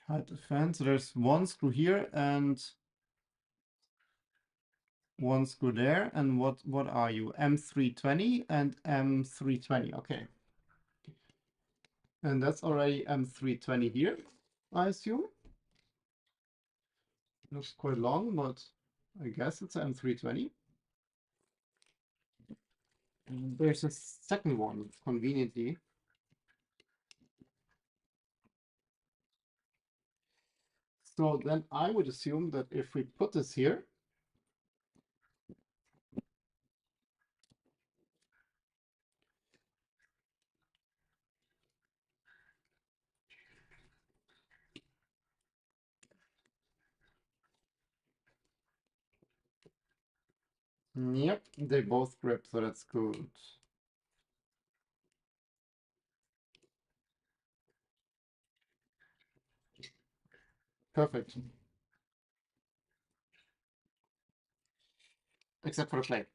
Hide the fan. So there's one screw here and one screw there. And what are you? M320 and M320. Okay. And that's already M320 here, I assume. Looks quite long, but I guess it's M320. There's a second one, conveniently. So then I would assume that if we put this here, yep, they both grip, so that's good. Perfect. Except for the plate.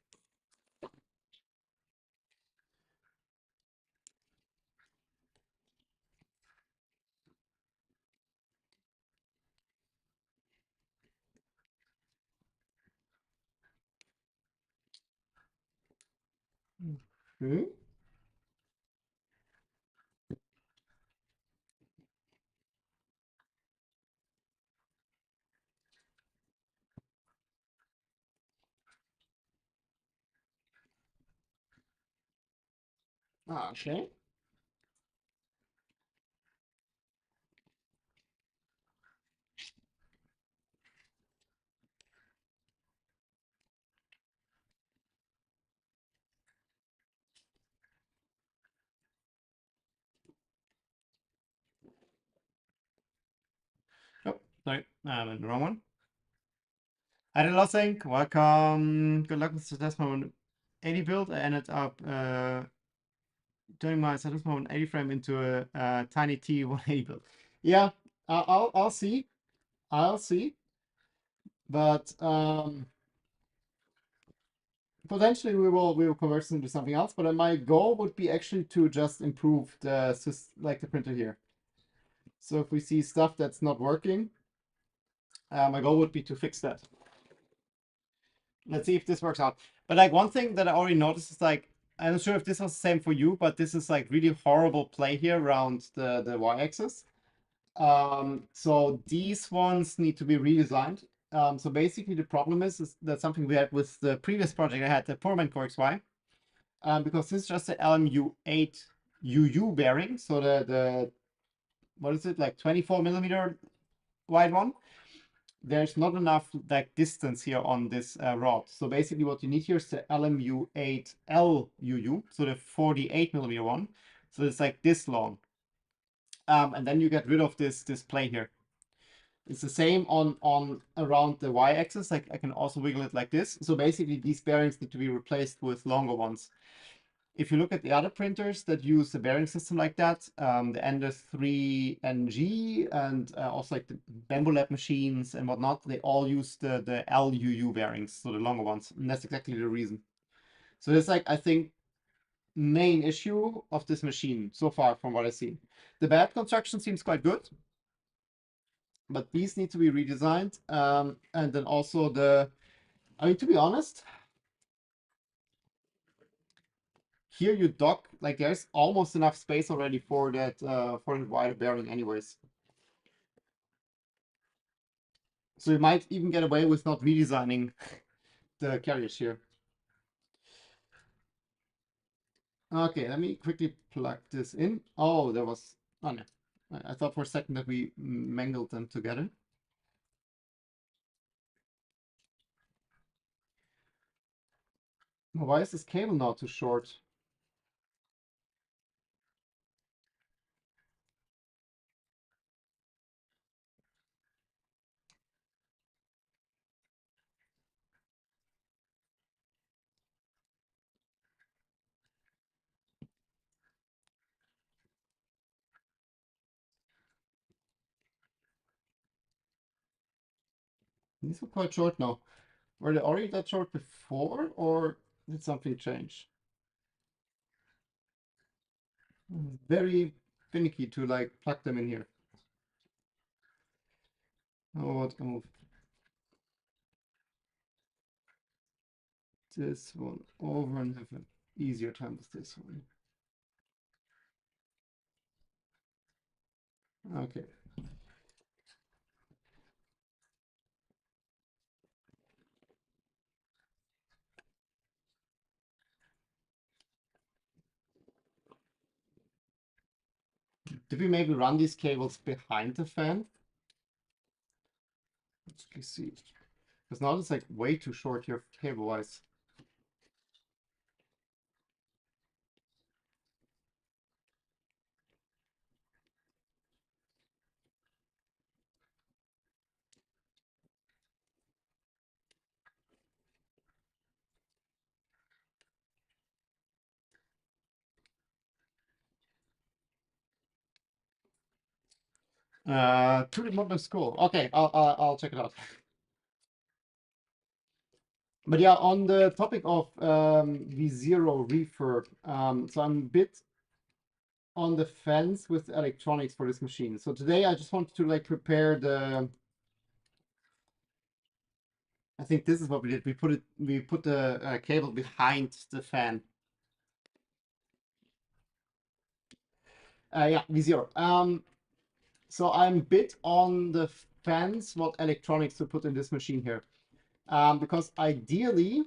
Hmm? Ah, okay. Oh, sorry, I'm in the wrong one. I did a lot sync. Welcome. Good luck with Satsuma 180 build. I ended up turning my Satsuma 180 frame into a tiny T180 build. Yeah, I'll see. I'll see. But potentially we will convert this into something else. But my goal would be actually to just improve the printer here. So if we see stuff that's not working, my goal would be to fix that. Let's see if this works out. But like one thing that I already noticed is like, I'm not sure if this was the same for you, but this is like really horrible play here around the y-axis. So these ones need to be redesigned. So basically the problem is that something we had with the previous project I had, the Poorman Core XY, because this is just the LMU8 UU bearing. So the what is it, like 24 millimeter wide one? There's not enough like distance here on this rod. So basically what you need here is the LMU8LUU, so the 48 millimeter one. So it's like this long. And then you get rid of this play here. It's the same on around the y-axis. Like I can also wiggle it like this. So basically these bearings need to be replaced with longer ones. If you look at the other printers that use a bearing system like that, the Enders 3NG and also like the Bamboo Lab machines and whatnot, they all use the LUU bearings, so the longer ones. And that's exactly the reason. So that's like, I think, main issue of this machine so far from what I've seen. The bed construction seems quite good, but these need to be redesigned. And then also I mean, to be honest, here you dock, like there's almost enough space already for that wire bearing anyways. So you might even get away with not redesigning the carriage here. Okay, let me quickly plug this in. Oh, there was, oh no. I thought for a second that we mangled them together. Why is this cable now too short? These are quite short now. Were they already that short before, or did something change? Very finicky to like plug them in here. Oh, what a move. this one over and have an easier time with this one. Okay. Did we maybe run these cables behind the fan? Let's see. Because now it's like way too short here cable-wise. To the modern school. Okay, I'll check it out. But yeah, on the topic of V0 refurb, so I'm a bit on the fence with the electronics for this machine. So today I just wanted to like prepare the. I think this is what we did. We put the cable behind the fan. Yeah, V0. So I'm a bit on the fence what electronics to put in this machine here. Because ideally,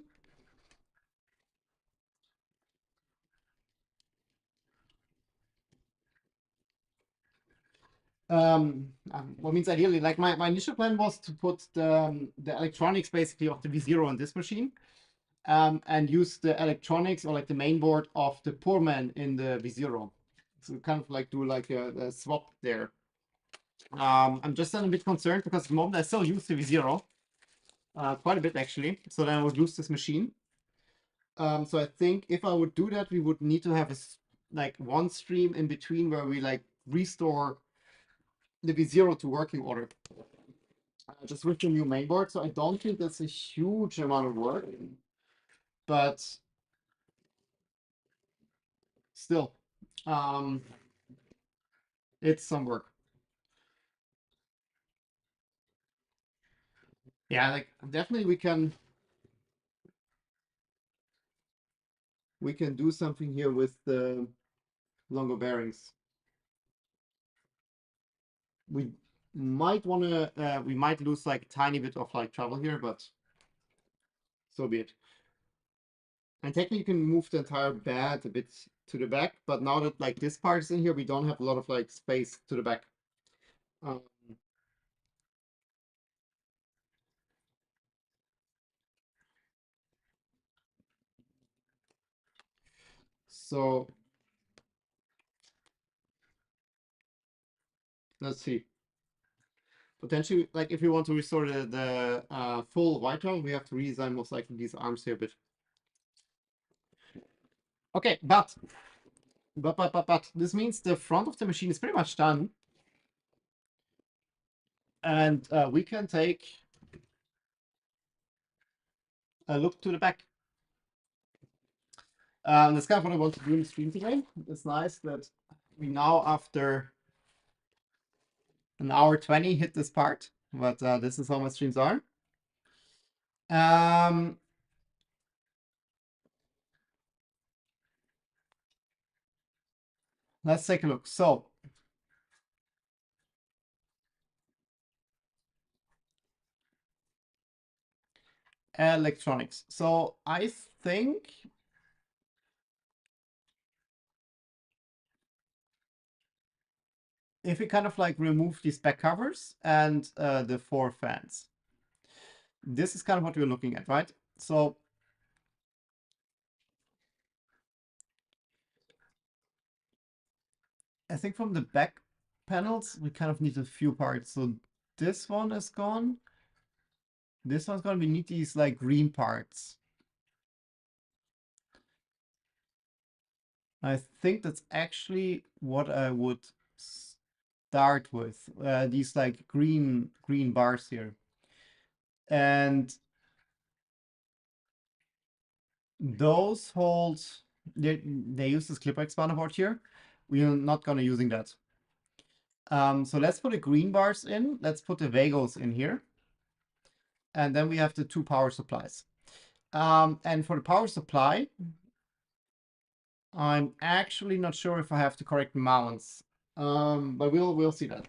what means ideally, like my initial plan was to put the electronics basically of the V0 on this machine, and use the electronics or like the main board of the poor man in the V0. So kind of like do like a swap there. I'm just a bit concerned because at the moment I still use the V0 quite a bit actually. So then I would lose this machine. So I think if I would do that, we would need to have like one stream in between where we like restore the V0 to working order. Just with the new mainboard, so I don't think that's a huge amount of work, but still, it's some work. Yeah, like definitely we can do something here with the longer bearings. We might want to we might lose like a tiny bit of like travel here, but so be it. And technically you can move the entire bed a bit to the back, but now that like this part is in here, we don't have a lot of like space to the back. Um, so let's see. Potentially, like if we want to restore the full white towel, we have to redesign most likely these arms here a bit. Okay, but this means the front of the machine is pretty much done, and we can take a look to the back. That's kind of what I want to do in the stream today. It's nice that we now, after an hour 20, hit this part, but this is how my streams are. Let's take a look. So electronics. So I think if we kind of like remove these back covers and the 4 fans, this is kind of what we're looking at, right? So I think from the back panels, we kind of need a few parts. So this one is gone. This one's gone. We need these like green parts. I think that's actually what I would start with. These like green bars here. And those holes, they use this clipper expander board here. We are not gonna using that. So let's put the green bars in. Let's put the Vagos in here. And then we have the 2 power supplies. And for the power supply, I'm actually not sure if I have the correct mounts. But we'll see that.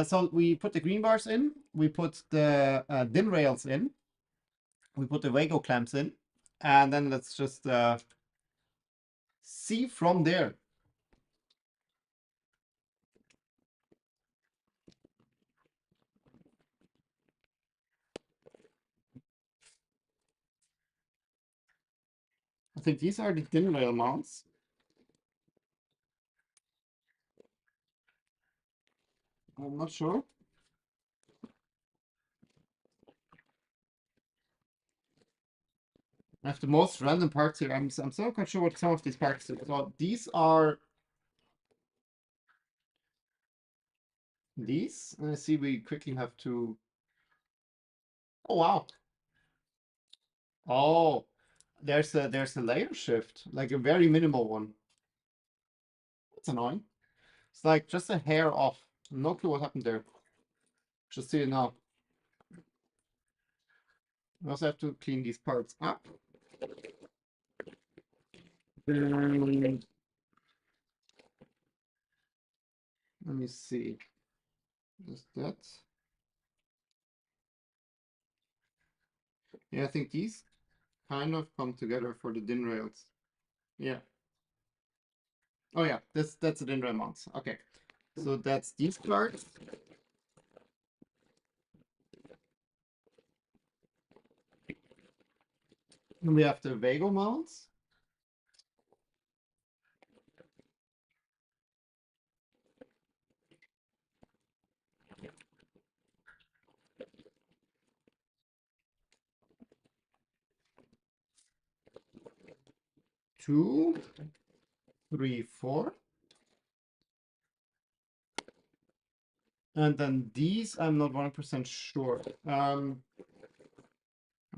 So we put the green bars in, we put the DIN rails in, we put the Wago clamps in, and then let's just see from there. I think these are the DIN rail mounts. I'm not sure. I have the most random parts here. I'm still not quite sure what some of these parts do. So these are these. And I see we quickly have to. Oh wow. Oh, there's a layer shift, like a very minimal one. That's annoying. It's like just a hair off. No clue what happened there. Just see it now. We also have to clean these parts up. Let me see. Just that. Yeah, I think these kind of come together for the DIN rails. Yeah. Oh yeah, that's the DIN rail mounts. Okay. So that's these parts. And we have the Wago mounts. Two, three, four. And then these, I'm not 100% sure. Let's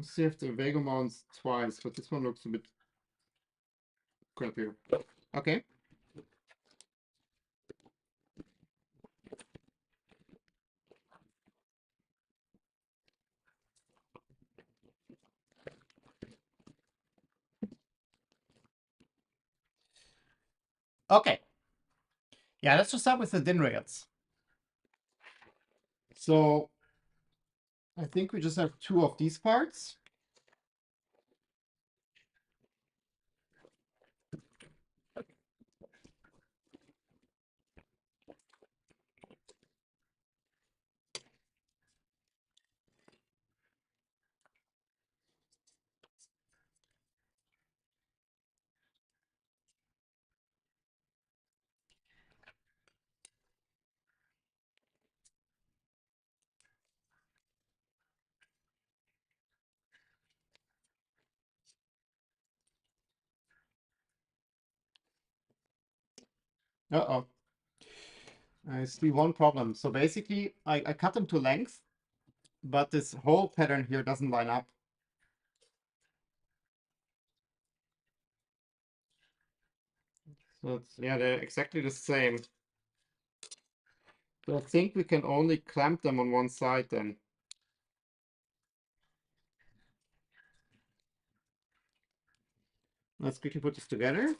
see if the Wago mounts twice, but this one looks a bit crappier. Okay. Okay. Yeah, let's just start with the DIN rails. So I think we just have two of these parts. Uh-oh. I see one problem. So basically, I cut them to length, but this whole pattern here doesn't line up. So it's, yeah, they're exactly the same. So I think we can only clamp them on one side then. Let's quickly put this together.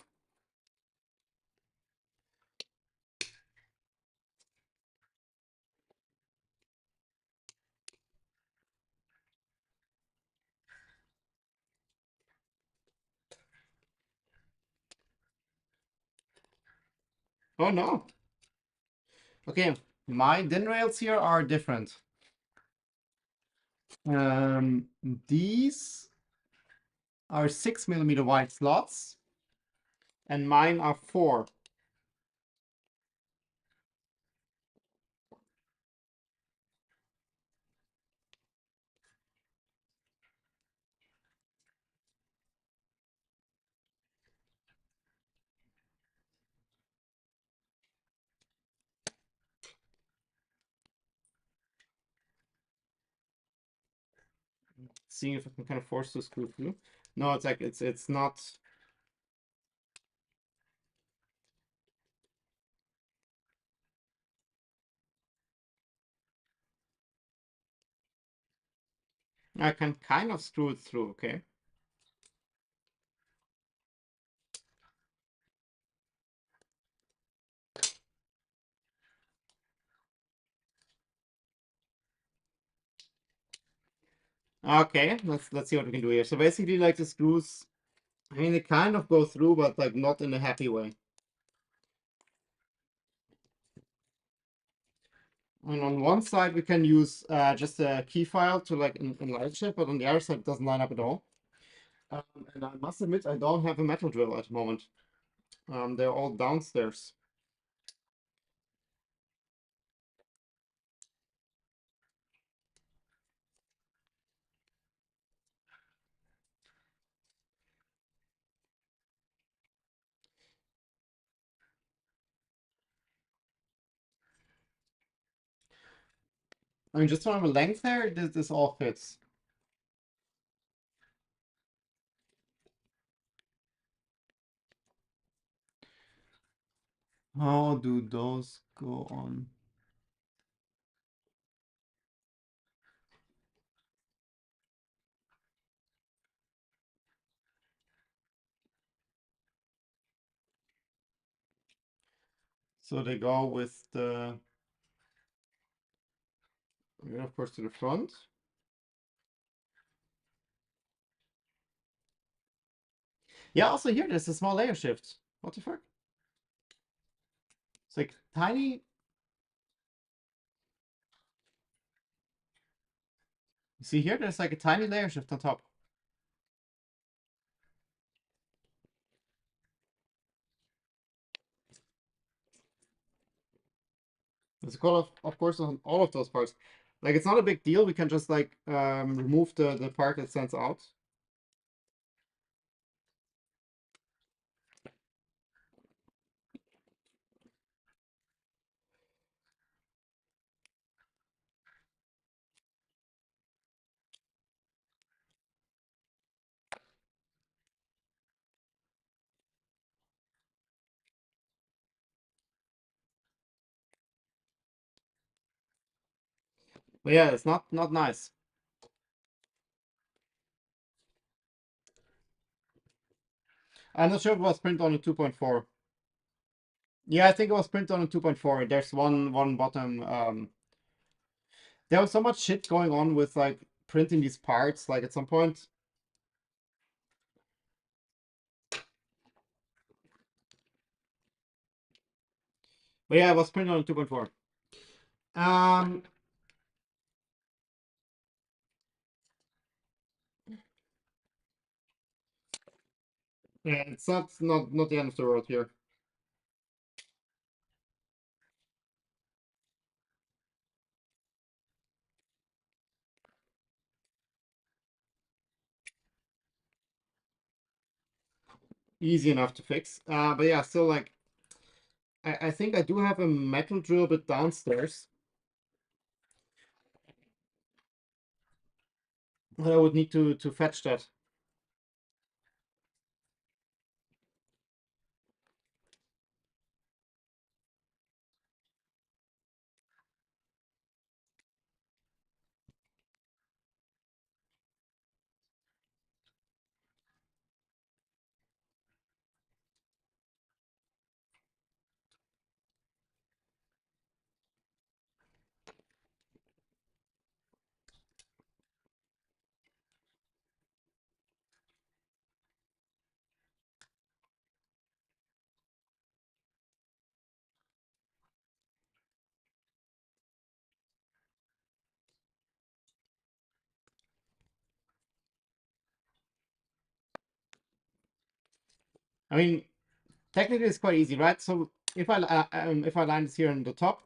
Oh no. Okay, my DIN rails here are different. These are 6mm wide slots, and mine are 4. Seeing if I can kind of force the screw through. No, it's like it's not. I can kind of screw it through, okay. Okay, let's see what we can do here. So basically, like the screws, I mean, they kind of go through, but like not in a happy way. And on one side, we can use just a key file to like enlarge it, but on the other side, it doesn't line up at all. Um, and I must admit, I don't have a metal drill at the moment. They're all downstairs. I mean, just from a length there, this all fits. How do those go on? So they go with the, yeah, of course, to the front. Yeah, also here, there's a small layer shift. What the fuck? It's like tiny. You see here, there's like a tiny layer shift on top. There's a call of course, on all of those parts. Like, it's not a big deal. We can just like remove the part that stands out. But yeah, it's not nice. I'm not sure if it was printed on a 2.4. Yeah, I think it was printed on a 2.4. There's one bottom. There was so much shit going on with like printing these parts. Like at some point, but yeah, it was printed on a 2.4. Um, yeah, it's not the end of the world here. Easy enough to fix. But yeah, still like I think I do have a metal drill bit downstairs that I would need to fetch that. I mean, technically it's quite easy, right? So if I line this here on the top,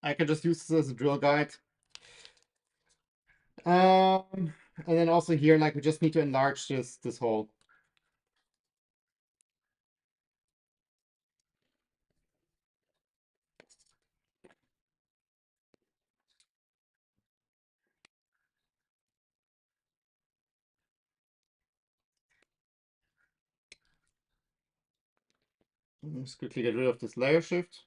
I can just use this as a drill guide. And then also here, like we just need to enlarge this hole. Just quickly get rid of this layer shift.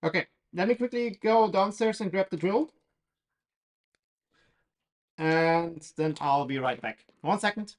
Okay, let me quickly go downstairs and grab the drill. And then I'll be right back. 1 second.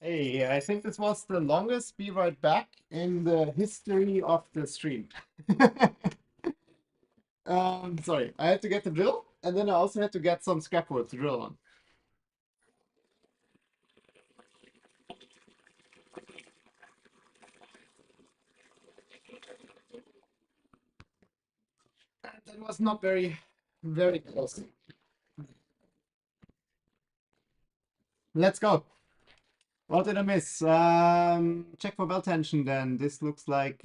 Hey, I think this was the longest be right back in the history of the stream. Sorry, I had to get the drill, and then I also had to get some scrap wood to drill on. That was not very close. Let's go. What did I miss? Check for belt tension then. This looks like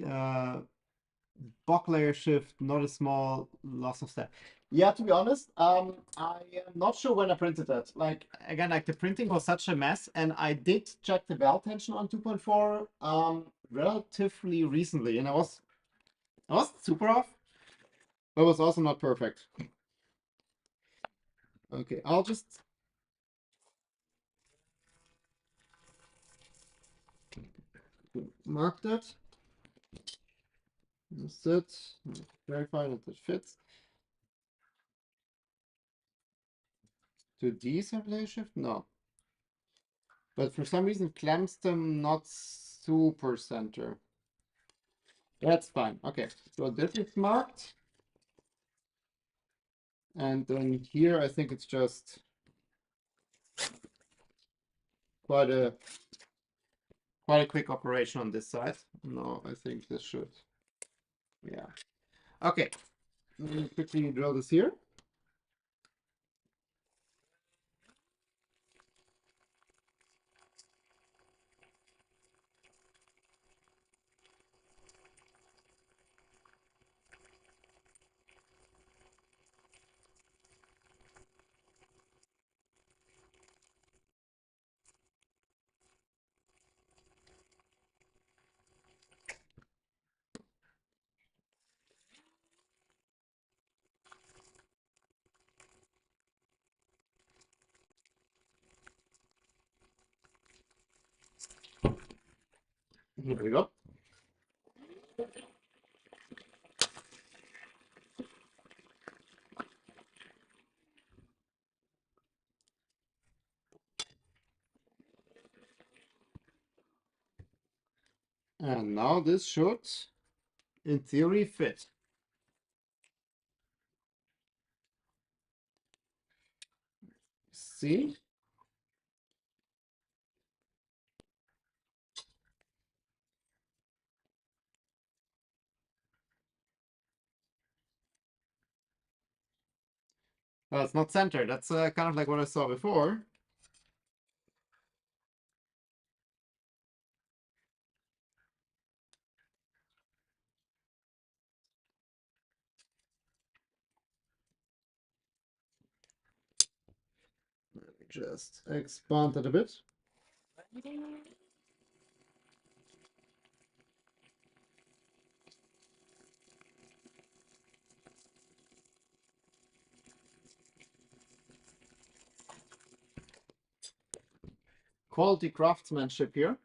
bulk layer shift, not a small loss of step. Yeah, to be honest, I am not sure when I printed that. Like again, like the printing was such a mess, and I did check the belt tension on 2.4 relatively recently, and I was super off, but it was also not perfect. Okay, I'll just mark that. That's it. Verify that it fits. To deassembly shift? No. But for some reason clamps them not super center. That's fine. Okay, so this is marked. And then here I think it's just quite a quite a quick operation on this side. No, I think this should. Yeah. Okay. Let me quickly drill this here. Here we go. And now this should, in theory, fit. See? Well, it's not centered. That's kind of like what I saw before. Let me just expand it a bit. Quality craftsmanship here.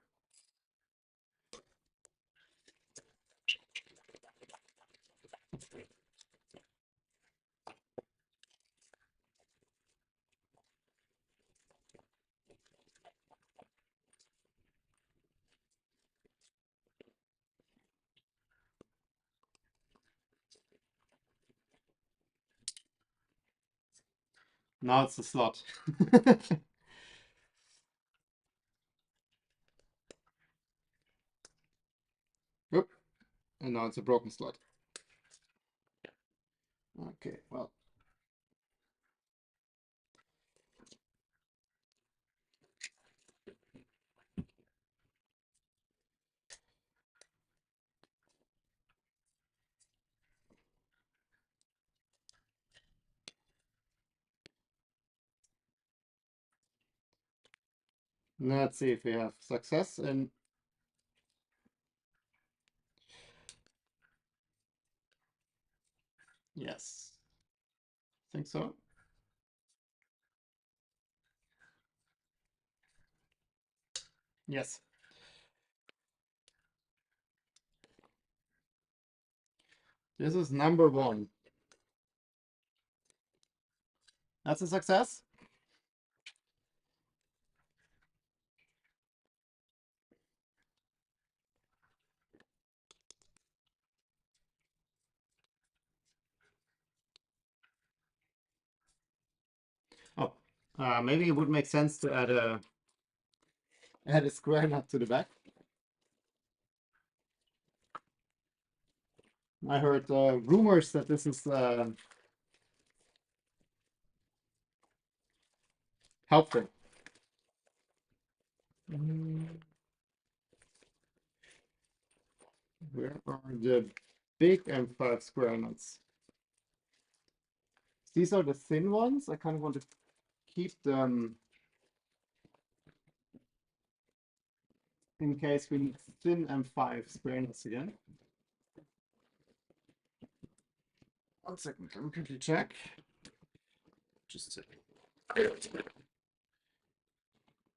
Now it's a slot. Oop. And now it's a broken slot. Okay, well. Let's see if we have success in. Yes. Think so. Yes. This is number one. That's a success. Maybe it would make sense to add a square nut to the back. I heard rumors that this is helpful. Where are the big M5 square nuts? These are the thin ones. I kind of want to keep them in case we need thin M5 square nuts again. 1 second, let me quickly check. Just to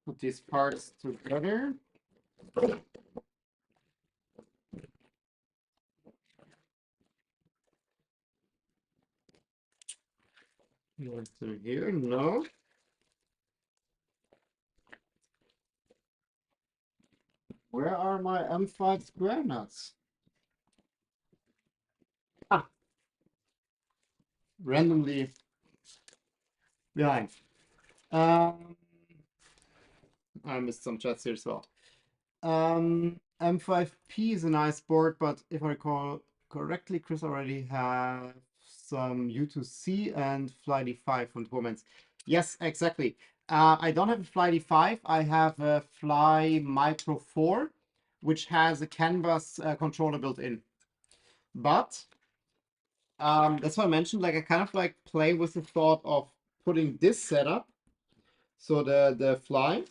put these parts together. Going through here, no. Where are my M5 square nuts? Ah, randomly behind. I missed some chats here as well. M5P is a nice board, but if I recall correctly, Chris already has some U2C and Fly D5 on comments. Yes, exactly. I don't have a Fly D5. I have a Fly Micro 4, which has a canvas controller built in. But that's why I mentioned, like, I kind of like play with the thought of putting this setup. So the Fly,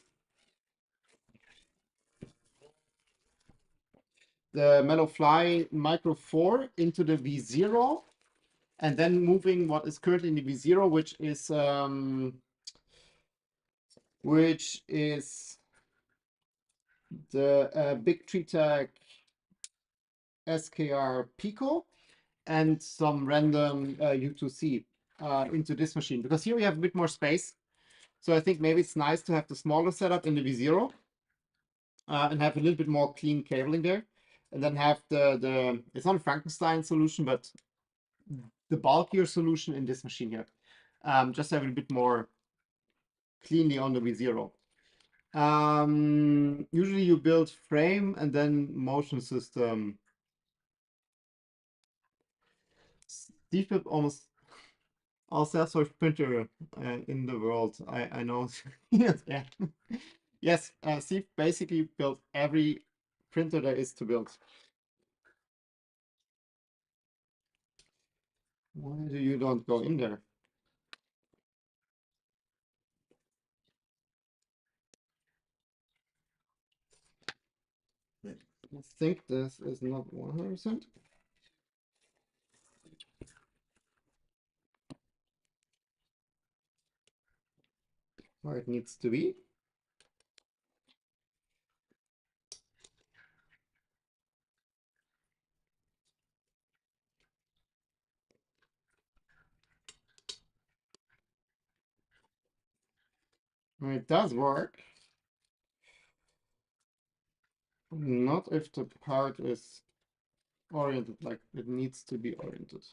the Mellow Fly Micro 4 into the V0, and then moving what is currently in the V0, which is the Big Tree Tag SKR Pico and some random U2C into this machine, because here we have a bit more space. So I think maybe it's nice to have the smaller setup in the V0 and have a little bit more clean cabling there, and then have the it's not a Frankenstein solution, but the bulkier solution in this machine here. Just have it a bit more cleanly on the V0. Usually you build frame and then motion system. Steve built almost all self-storage printer in the world. I know. Yes, yeah. Yes, Steve basically built every printer there is to build. Why do you don't go in there? I think this is not 100%. Where it needs to be. It does work. Not if the part is oriented like it needs to be oriented.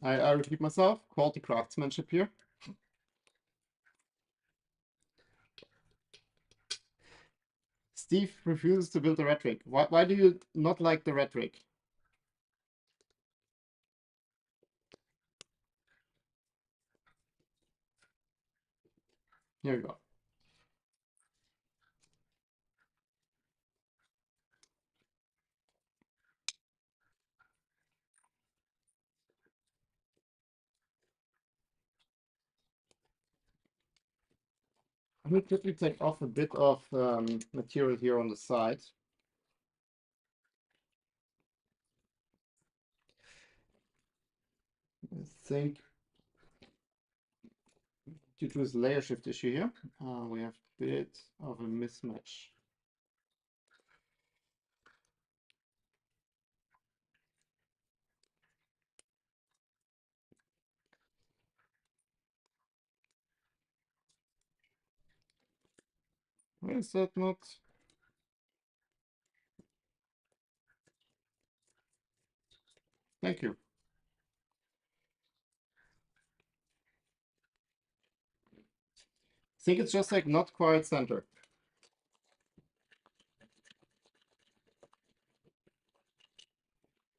I repeat myself, quality craftsmanship here. Steve refuses to build a red rig. Why do you not like the red rig? Here we go. Let me quickly take off a bit of material here on the side. I think due to this layer shift issue here, we have a bit of a mismatch. Is that not? Thank you. I think it's just like not quite center.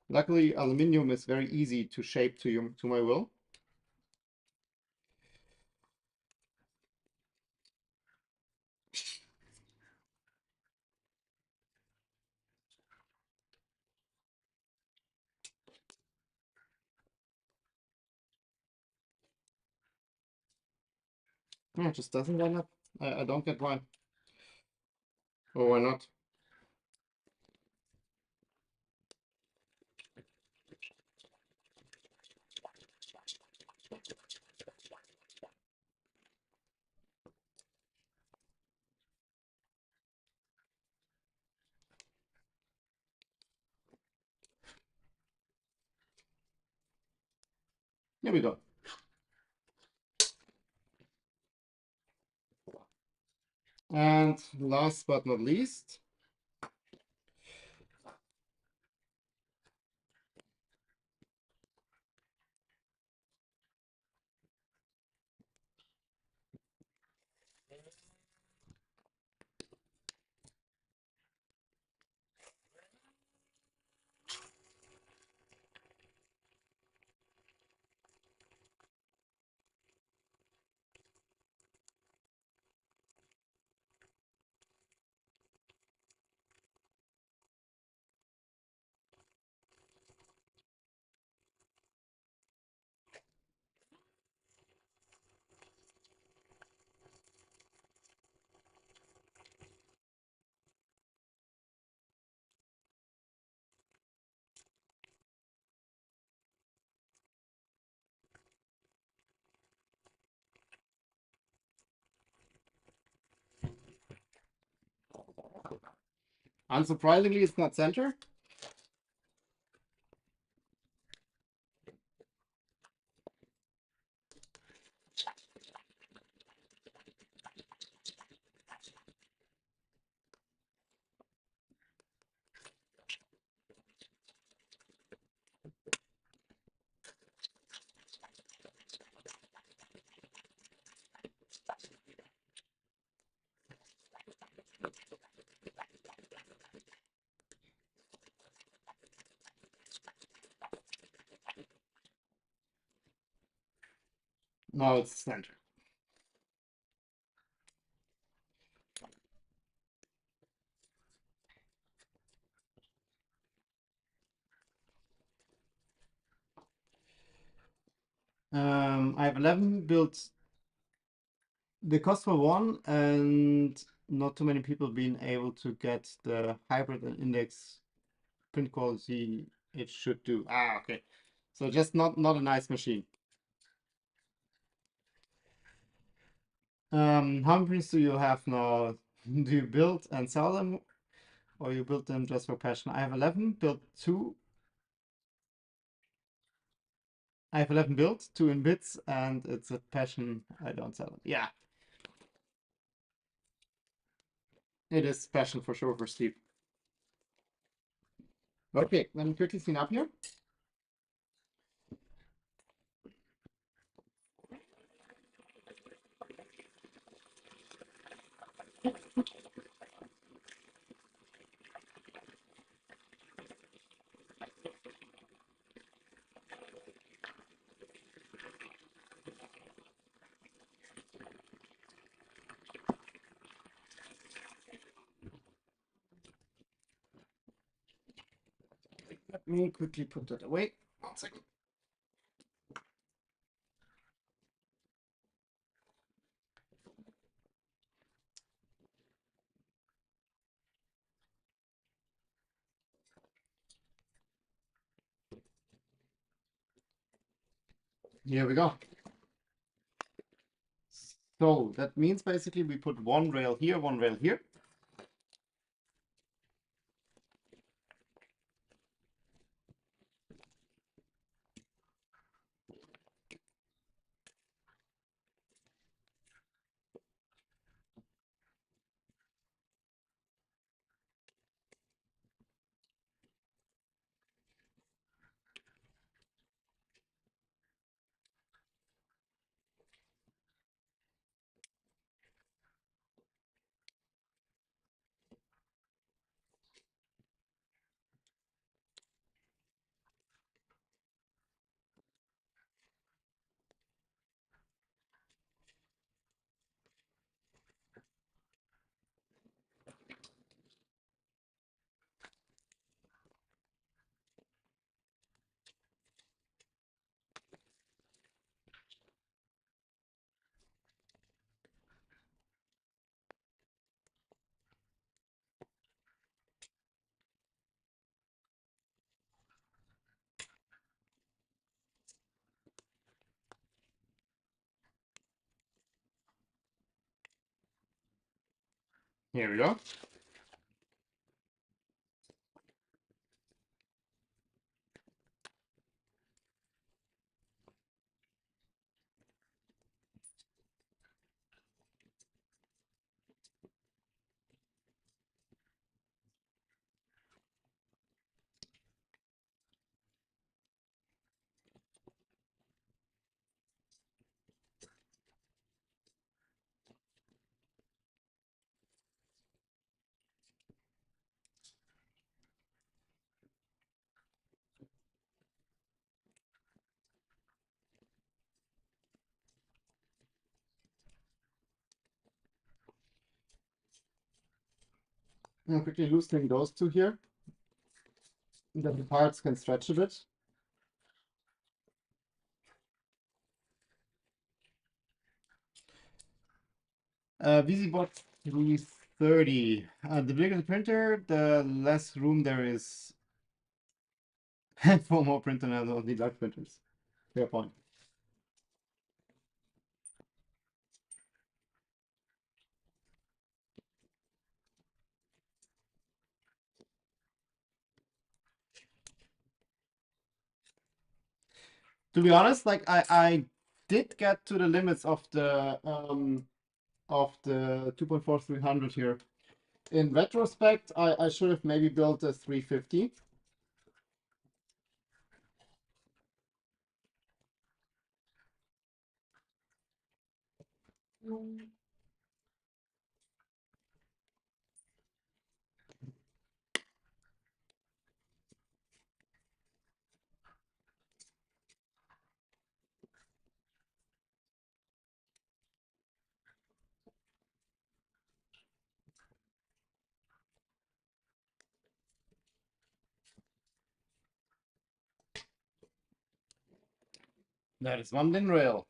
Luckily, aluminium is very easy to shape to my will. No, it just doesn't line up. I don't get why. Or why not? Here we go. And last but not least, unsurprisingly, it's not center. No, it's center. I have 11 built. The cost for one, and not too many people being able to get the hybrid and index print quality it should do. Ah, okay. So just not a nice machine. How many prints do you have now? Do you build and sell them, or you build them just for passion? I have 11, built 2. I have 11 built, 2 in bits, and it's a passion. I don't sell them. Yeah, it is passion for sure for Steve. Okay, let me quickly clean up here. Let me quickly put that away. 1 second. Here we go. So that means basically we put one rail here, one rail here. Here we go. I'm quickly loosening those two here, that the parts can stretch a bit. VisiBot 330. The bigger the printer, the less room there is for more printer than on the large printers. Fair point. To be honest, like I did get to the limits of the 2.4300 here. In retrospect, I should have maybe built a 350. That is one DIN rail.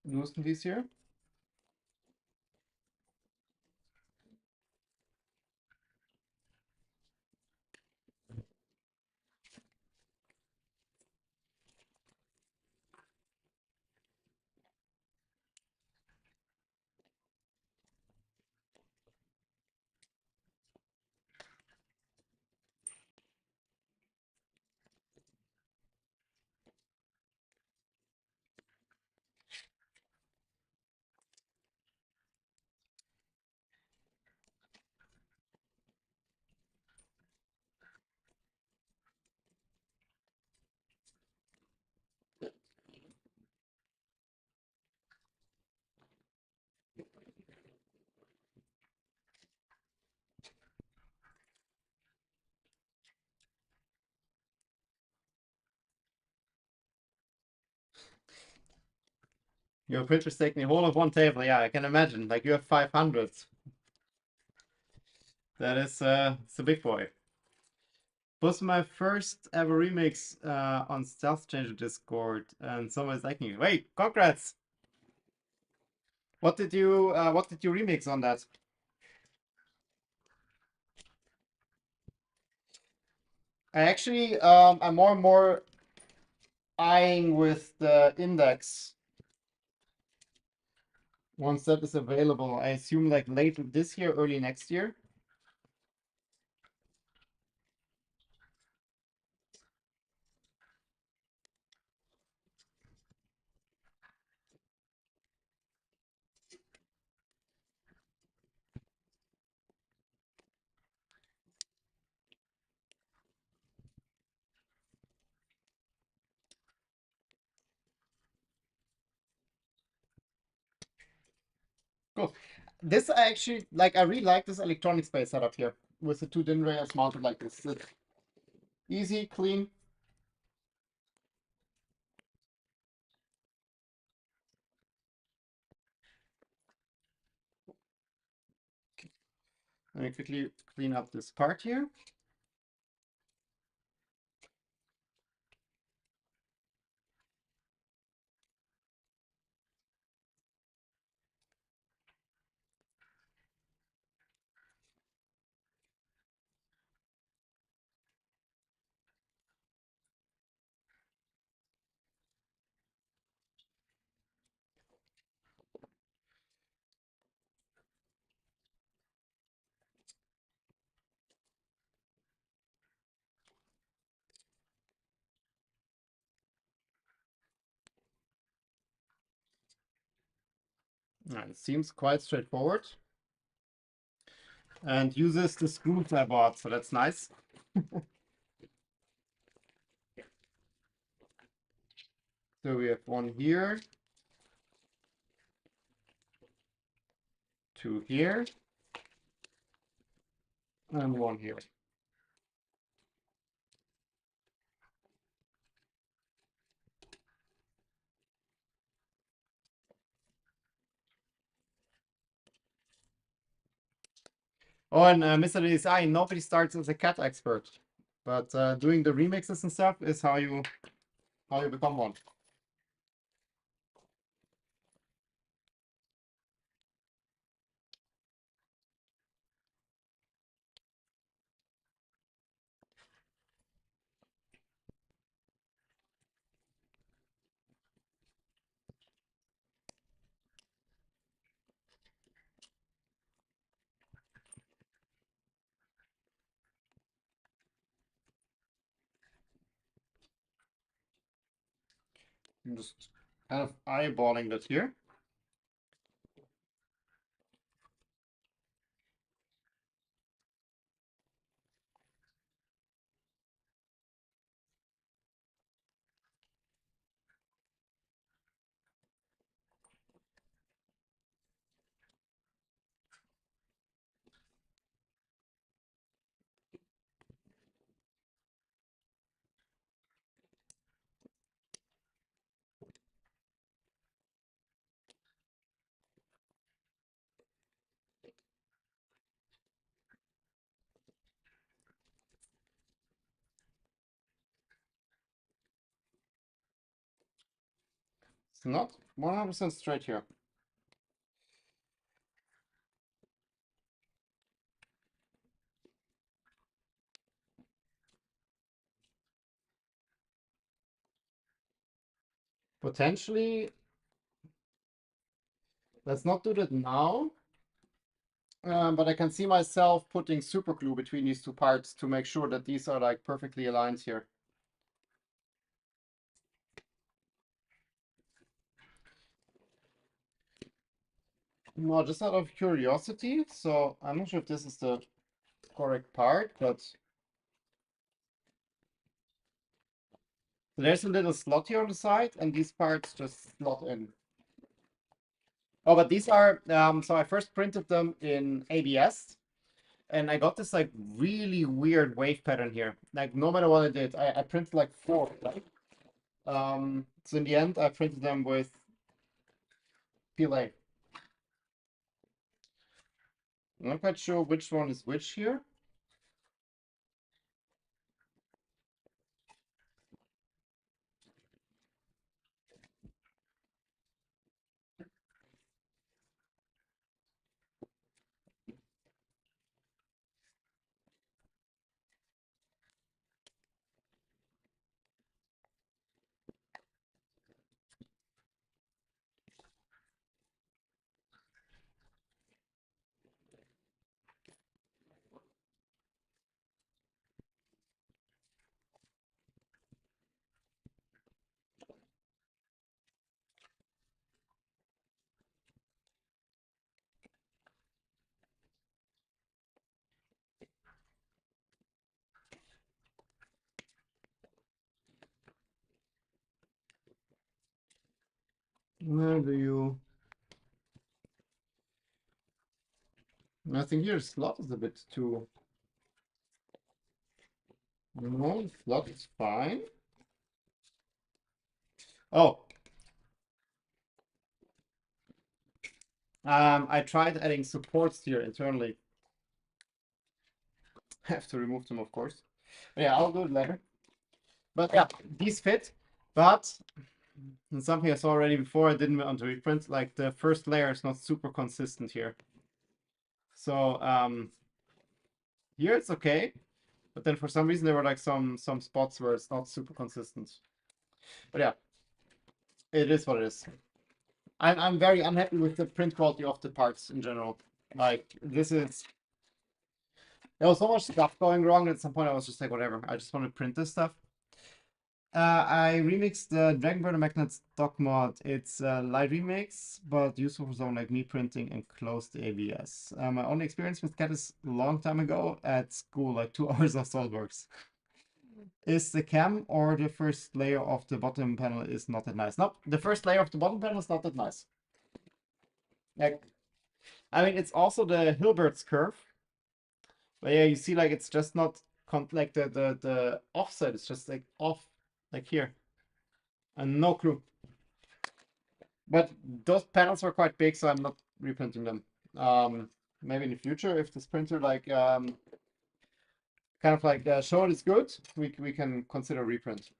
Loosen these here. Your printer's taking the whole of one table. Yeah, I can imagine. Like you have 500s. That is it's a big boy. Was my first ever remix on Stealth Changer Discord, and someone's liking it. Wait, congrats! What did you remix on that? I actually I'm more and more eyeing with the index once that is available. I assume like late this year, early next year. Cool. This I actually like. I really like this electronic space setup here with the two DIN rails mounted like this. It's easy, clean. Let me quickly clean up this part here. It seems quite straightforward. And uses the screws I bought, so that's nice. So we have one here, two here, and one here. Oh, and Mr. Design, nobody starts as a cat expert, but doing the remixes and stuff is how you become one. I'm just kind of eyeballing that here. It's not 100% straight here. Potentially, let's not do that now. But I can see myself putting super glue between these two parts to make sure that these are like perfectly aligned here. No, just out of curiosity. So I'm not sure if this is the correct part, but there's a little slot here on the side, and these parts just slot in. Oh, but these are, so I first printed them in ABS, and I got this like really weird wave pattern here. Like no matter what I did, I printed like four, right? So in the end, I printed them with PLA. I'm not quite sure which one is which here. Where do you? I think here slot is a bit too. No, slot is fine. Oh, I tried adding supports here internally. I have to remove them, of course. But yeah, I'll do it later. But yeah, these fit. But and something I saw already before, I didn't want to reprint. Like the first layer is not super consistent here. So here it's okay, but then for some reason there were like some spots where it's not super consistent. But yeah, it is what it is. I'm very unhappy with the print quality of the parts in general. Like this is, there was so much stuff going wrong at some point. I was just like, whatever. I just want to print this stuff. I remixed the Dragon Burner Magnet stock mod. It's a light remix, but useful for someone like me printing and close the ABS. My only experience with Cat is a long time ago at school, like 2 hours of SolidWorks. Is the cam or the first layer of the bottom panel is not that nice? Nope, the first layer of the bottom panel is not that nice. Like, I mean, it's also the Hilbert's curve. But yeah, you see, like, it's just not like the offset is just like off, like here, and no clue. But those panels are quite big, so I'm not reprinting them. Maybe in the future, if this printer like kind of like show it is good, we can consider reprint.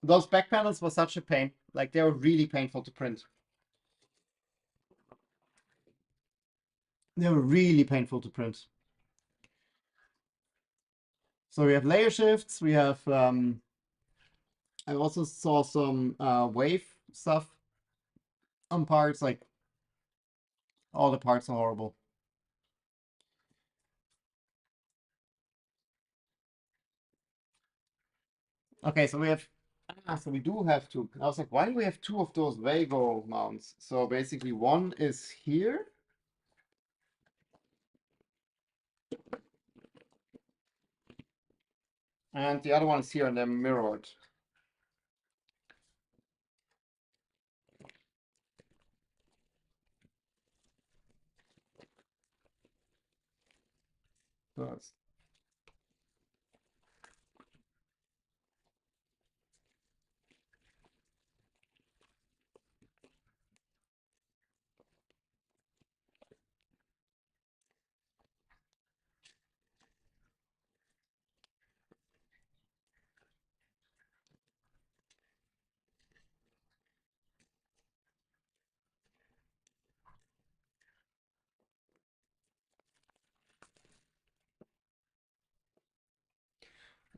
Those back panels were such a pain. Like they were really painful to print. They were really painful to print. So we have layer shifts. We have I also saw some wave stuff on parts. Like all the parts are horrible. Okay, so we have so we do have two. I was like, why do we have two of those Vago mounts? So basically one is here. And the other one is here and they're mirrored. So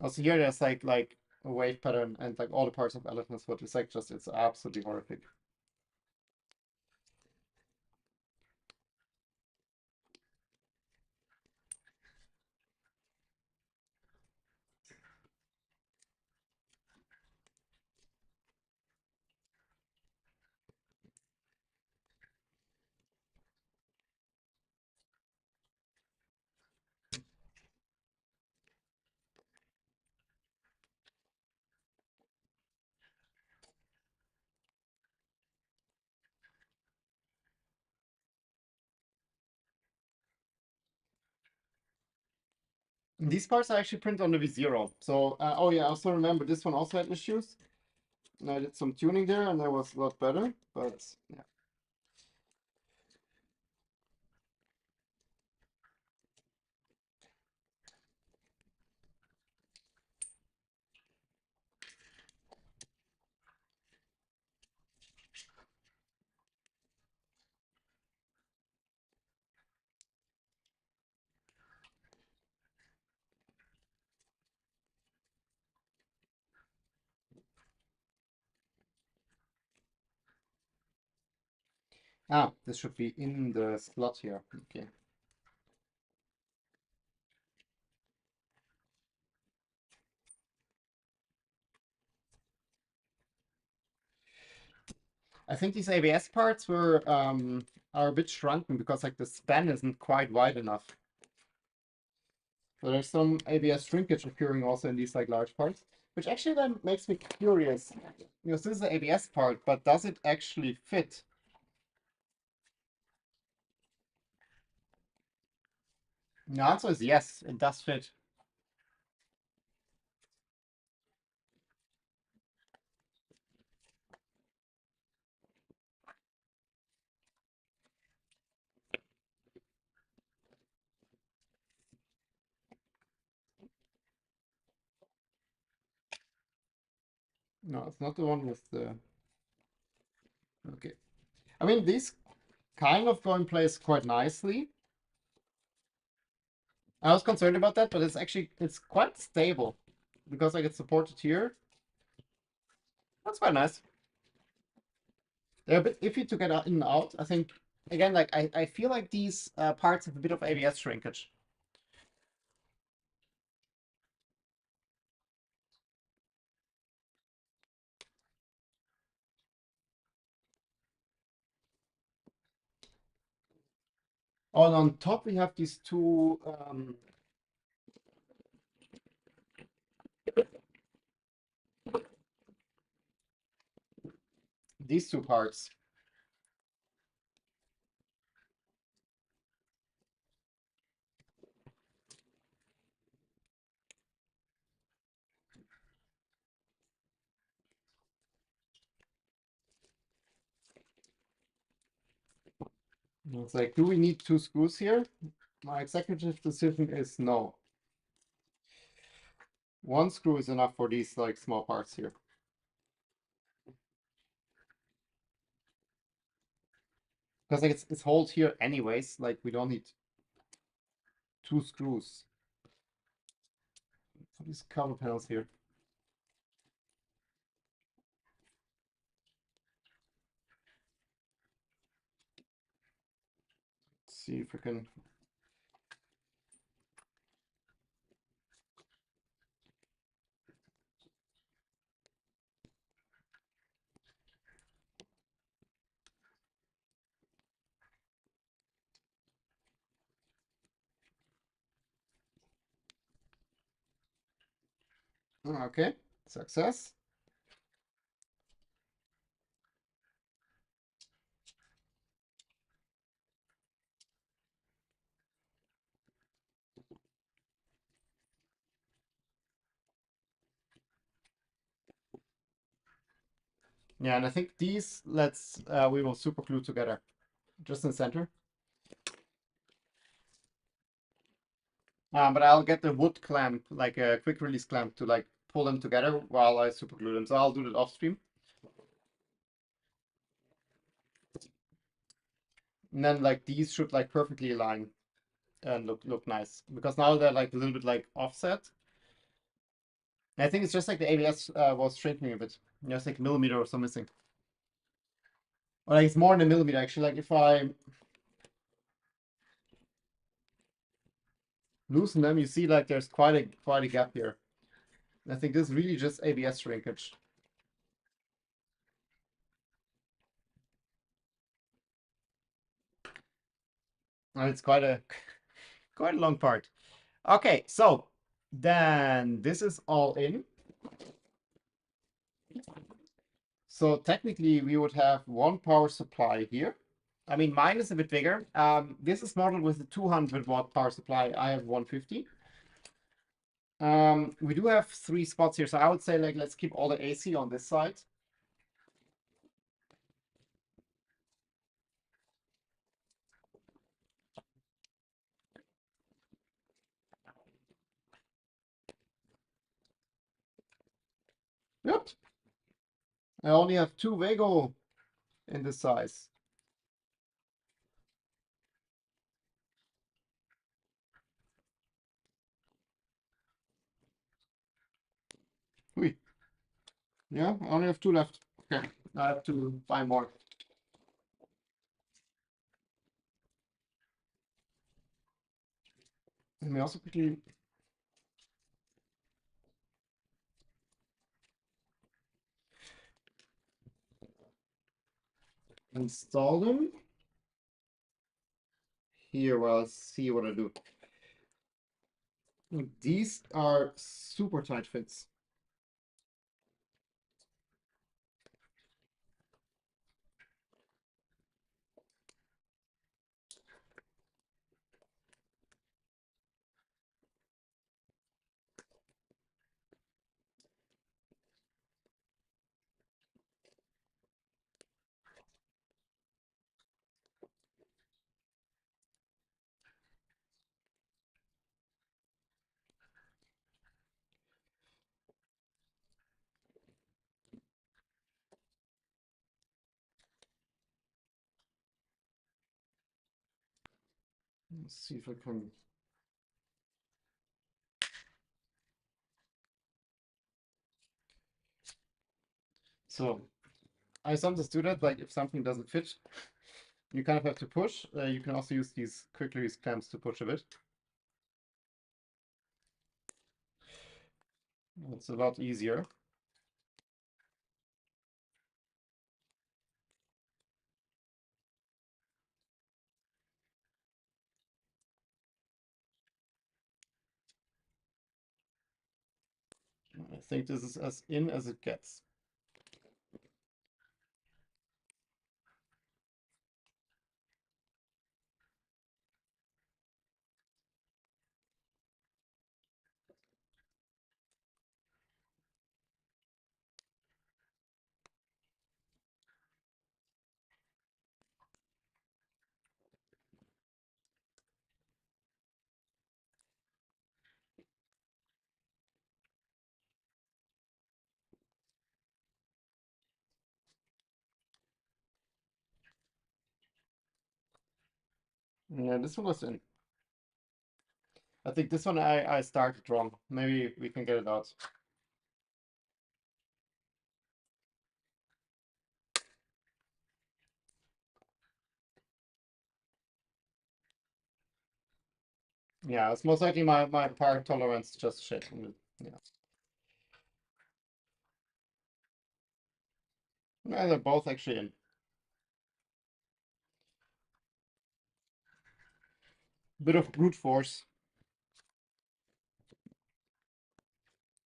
also here there's like a wave pattern and like all the parts of elephant's foot. It's like just it's absolutely horrific. And these parts I actually print on the V0. So oh yeah, I also remember this one also had issues. And I did some tuning there and that was a lot better. But yeah. Ah, this should be in the slot here. Okay. I think these ABS parts were are a bit shrunken because like the span isn't quite wide enough. So there's some ABS shrinkage occurring also in these like large parts, which actually then makes me curious. Because this is an ABS part, but does it actually fit? The answer is yes, it does fit. No, it's not the one with the. Okay. I mean, these kind of go in place quite nicely. I was concerned about that, but it's quite stable because like it's supported here. That's quite nice. They're a bit iffy to get out in and out. I think again, like I feel like these parts have a bit of ABS shrinkage. Oh, and on top we have these two these two parts. And it's like, do we need two screws here? My executive decision is no. One screw is enough for these like small parts here. Because like it's holed here anyways, like we don't need two screws for these cover panels here. Let's see if we can. Okay, success. Yeah, and I think these we will super glue together, just in the center. But I'll get the wood clamp, like a quick release clamp, to like pull them together while I super glue them. So I'll do that off stream. And then like these should like perfectly align and look nice, because now they're like a little bit like offset. And I think it's just like the ABS was shrinking a bit. There's like a millimeter or so missing. Or like it's more than a millimeter actually. Like if I loosen them, you see like there's quite a gap here. And I think this is really just ABS shrinkage. And it's quite a long part. Okay, so then this is all in. So technically we would have one power supply here. I mean, mine is a bit bigger. This is modeled with a 200-watt power supply. I have 150. We do have 3 spots here, so I would say like let's keep all the AC on this side. Yep. I only have 2 Wago in this size. Wait. Yeah, I only have 2 left. Okay, I have to buy more. Let me also quickly install them. Here, I'll see what I do. These are super tight fits. Let's see if I can. So I sometimes do that, like if something doesn't fit, you kind of have to push. You can also use these quick release clamps to push a bit. It's a lot easier. think this is as in as it gets. Yeah, this one was in. I think this one I started wrong. Maybe we can get it out. Yeah, it's most likely my power tolerance just shit. Yeah. Yeah, they're both actually in. Bit of brute force.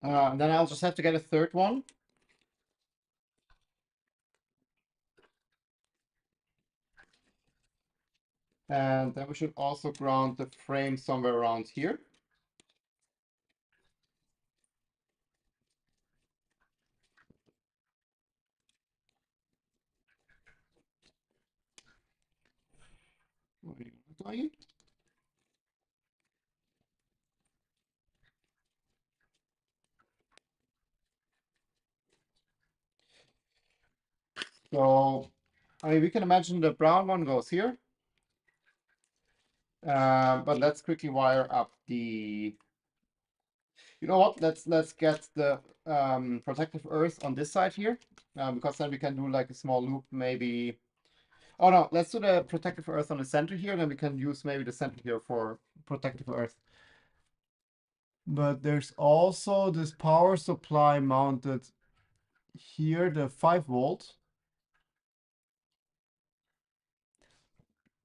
And then I'll just have to get a third one. And then we should also ground the frame somewhere around here. What are you doing? So, I mean, we can imagine the brown one goes here. But let's quickly wire up the. You know what? Let's get the protective earth on this side here, because then we can do like a small loop, maybe. Oh no, let's do the protective earth on the center here, then we can use maybe the center here for protective earth. But there's also this power supply mounted here, the 5 volt.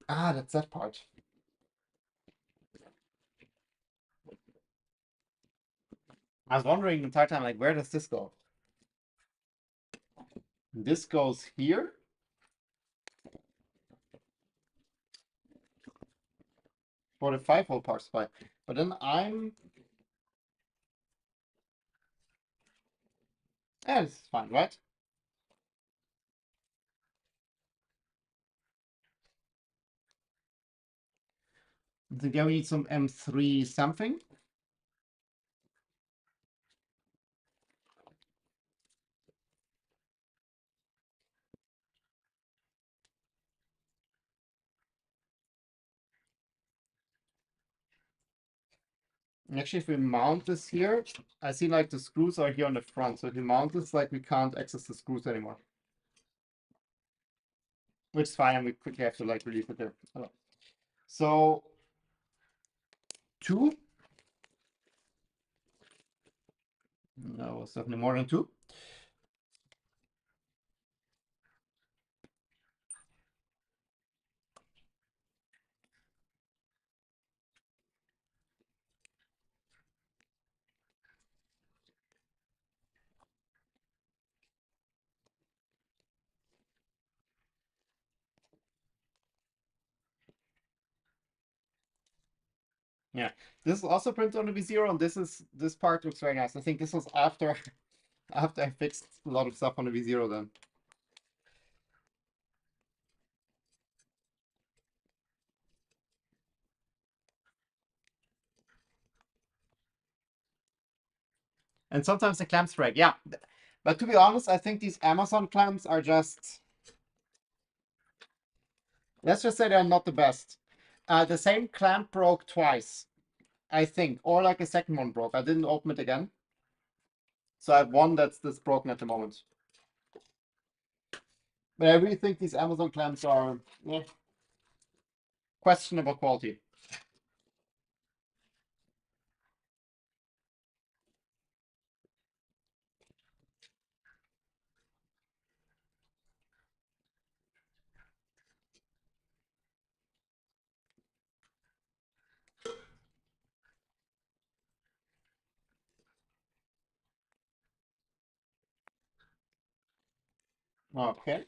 Ah, that's that part. I was wondering the entire time, like, where does this go? This goes here. For the 5 volt power supply. But then yeah, this is fine, right? I think we need some M3 something. And actually, if we mount this here, I see like the screws are here on the front. So if we mount this, like we can't access the screws anymore. Which is fine, and we quickly have to like release it there. So 2. No, it's definitely more than 2. Yeah, this is also printed on the V0, and this part looks very nice. I think this was after after I fixed a lot of stuff on the V0 then. And sometimes the clamps break. Yeah, but to be honest, I think these Amazon clamps are just. Let's just say they're not the best. The same clamp broke twice, I think, or like a second one broke. I didn't open it again, so I have one that's broken at the moment. But I really think these Amazon clamps are questionable quality. Okay.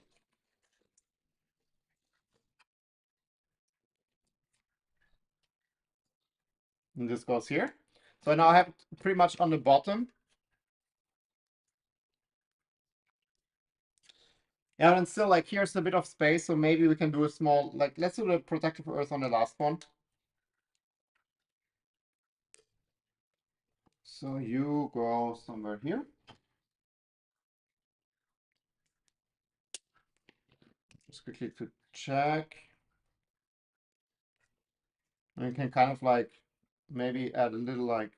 And this goes here. So now I have it pretty much on the bottom. Yeah, and still like here's a bit of space, so maybe we can do a small, like let's do the protective earth on the last one. So you go somewhere here. Just quickly to check. And you can kind of like maybe add a little like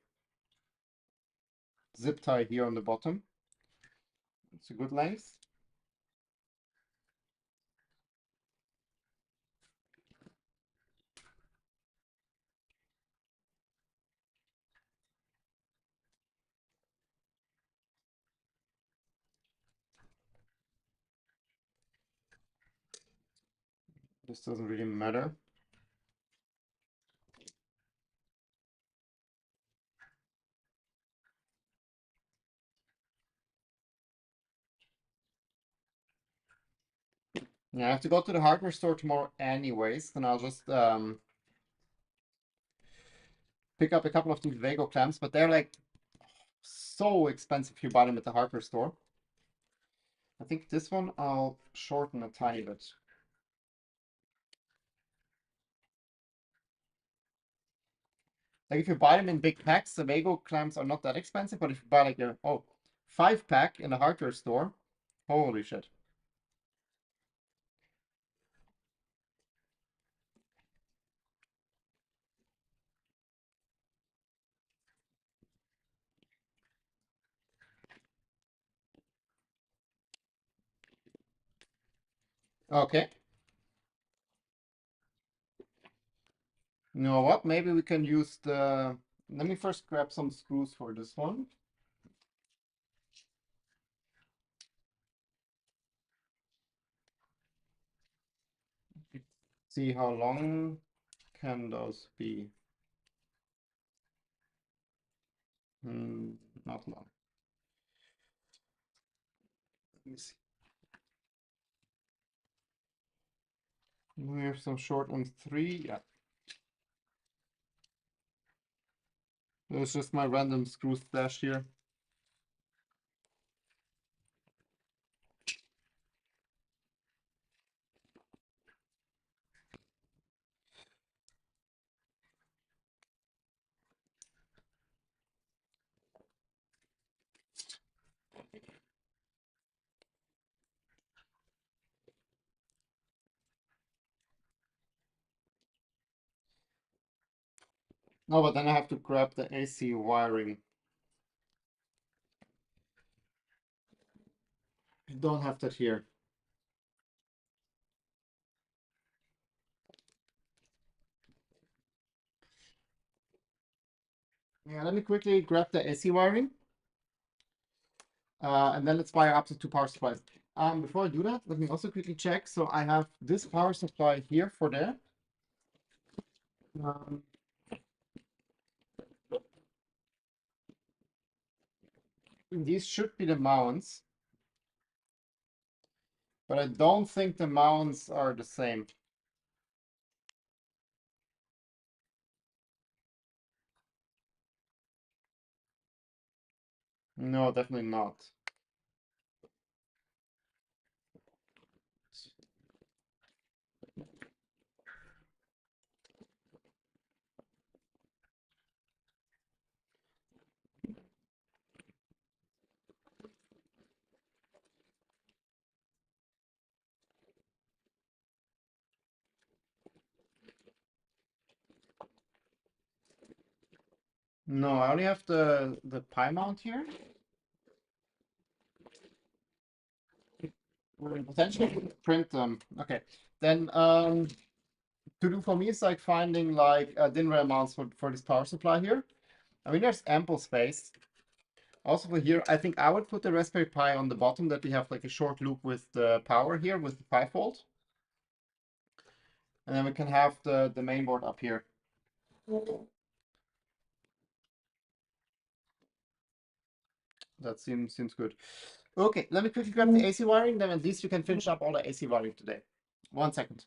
zip tie here on the bottom. It's a good length. This doesn't really matter. Yeah, I have to go to the hardware store tomorrow anyways, then I'll just pick up a couple of these Vago clamps, but they're like so expensive if you buy them at the hardware store. I think this one I'll shorten a tiny bit. Like if you buy them in big packs, the Vago clamps are not that expensive, but if you buy like a 5-pack in the hardware store, holy shit. Okay. You know what? Maybe we can use the. Let me first grab some screws for this one. See how long can those be? Not long. Let me see. We have some short ones, 3. Yeah. There's just my random screw stash here. No, but then I have to grab the AC wiring. I don't have that here. Yeah, let me quickly grab the AC wiring. And then let's wire up the 2 power supplies. Before I do that, let me also quickly check. So I have this power supply here for there. Um, these should be the mounts, but I don't think the mounts are the same. No, definitely not. No, I only have the pi mount here. We potentially print them. Okay, then to do for me is like finding like DIN rail mounts for this power supply here. I mean, there's ample space. Also for here, I think I would put the Raspberry Pi on the bottom that we have like a short loop with the power here with the 5 volt. And then we can have the main board up here. That seems good. Okay, let me quickly grab the AC wiring, then at least you can finish up all the AC wiring today. 1 second.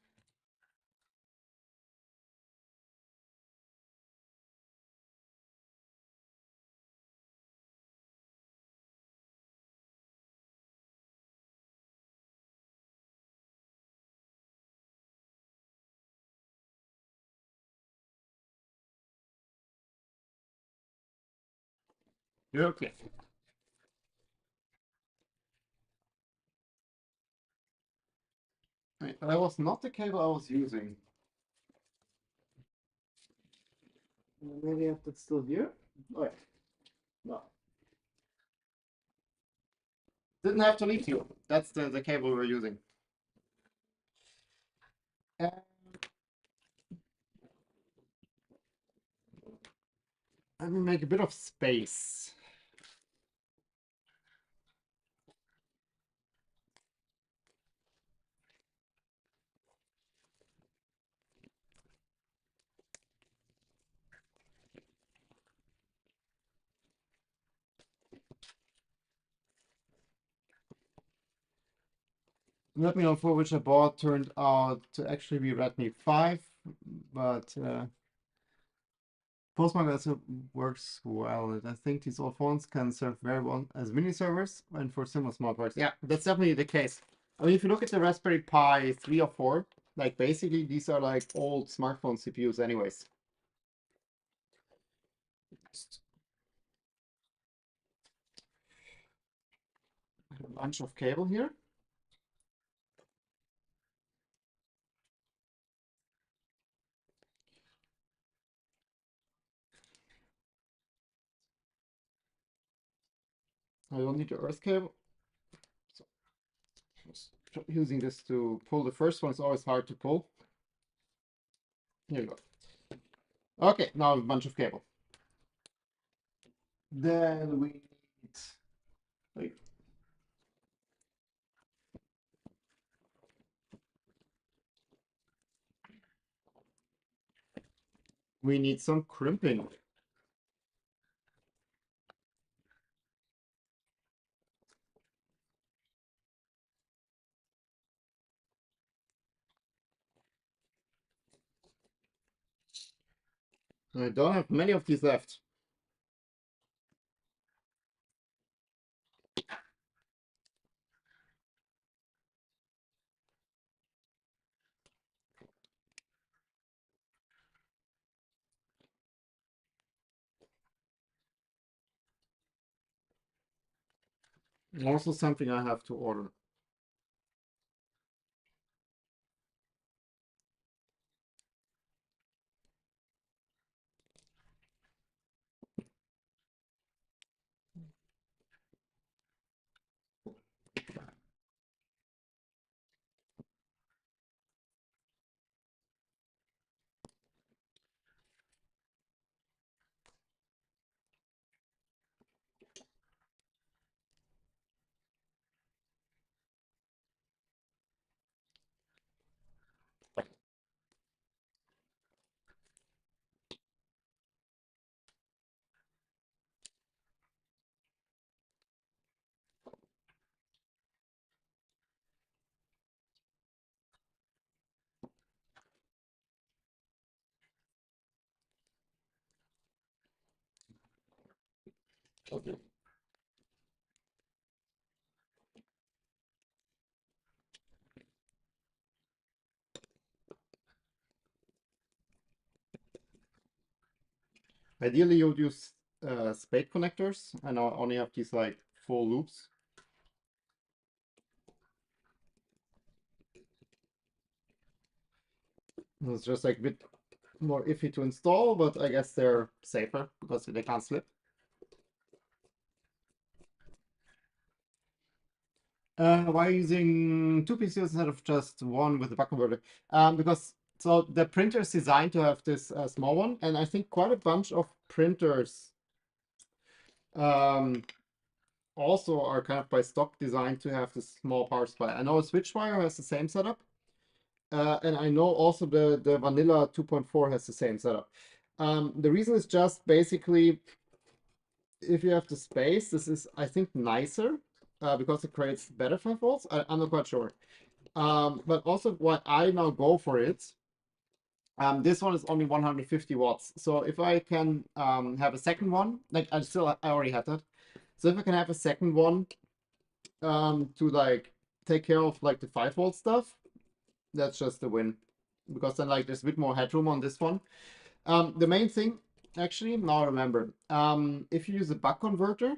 Okay. Wait, that was not the cable I was using. Maybe I have that still here. Oh, yeah. No. Didn't have to leave you. That's the cable we're using. Uh, Let me make a bit of space. Let me know for which a board turned out to actually be Redmi 5, but Postmark also works well. And I think these old phones can serve very well as mini servers and for similar small parts. Yeah, that's definitely the case. I mean, if you look at the Raspberry Pi 3 or 4, like basically these are like old smartphone CPUs anyways. A bunch of cable here. I don't need the earth cable. So just using this to pull the first one is always hard to pull. Here you go. Okay, now a bunch of cable. Then we need, wait, we need some crimping. I don't have many of these left. Also something I have to order. Okay. Ideally, you would use spade connectors, and I only have these like full loops. It's just like a bit more iffy to install, but I guess they're safer because they can't slip. Why using two PCs instead of just one with the buck converter? Because so the printer is designed to have this small one, and I think quite a bunch of printers also are kind of by stock designed to have this small power supply. I know Switchwire has the same setup, and I know also the Vanilla 2.4 has the same setup. The reason is just basically if you have the space, this is I think nicer because it creates better 5 volts. I'm not quite sure. But also why I now go for it. This one is only 150 watts. So if I can have a second one, like I already had that. So if I can have a second one to like take care of like the 5 volt stuff, that's just a win. Because then like there's a bit more headroom on this one. The main thing, actually, now I remember, if you use a buck converter,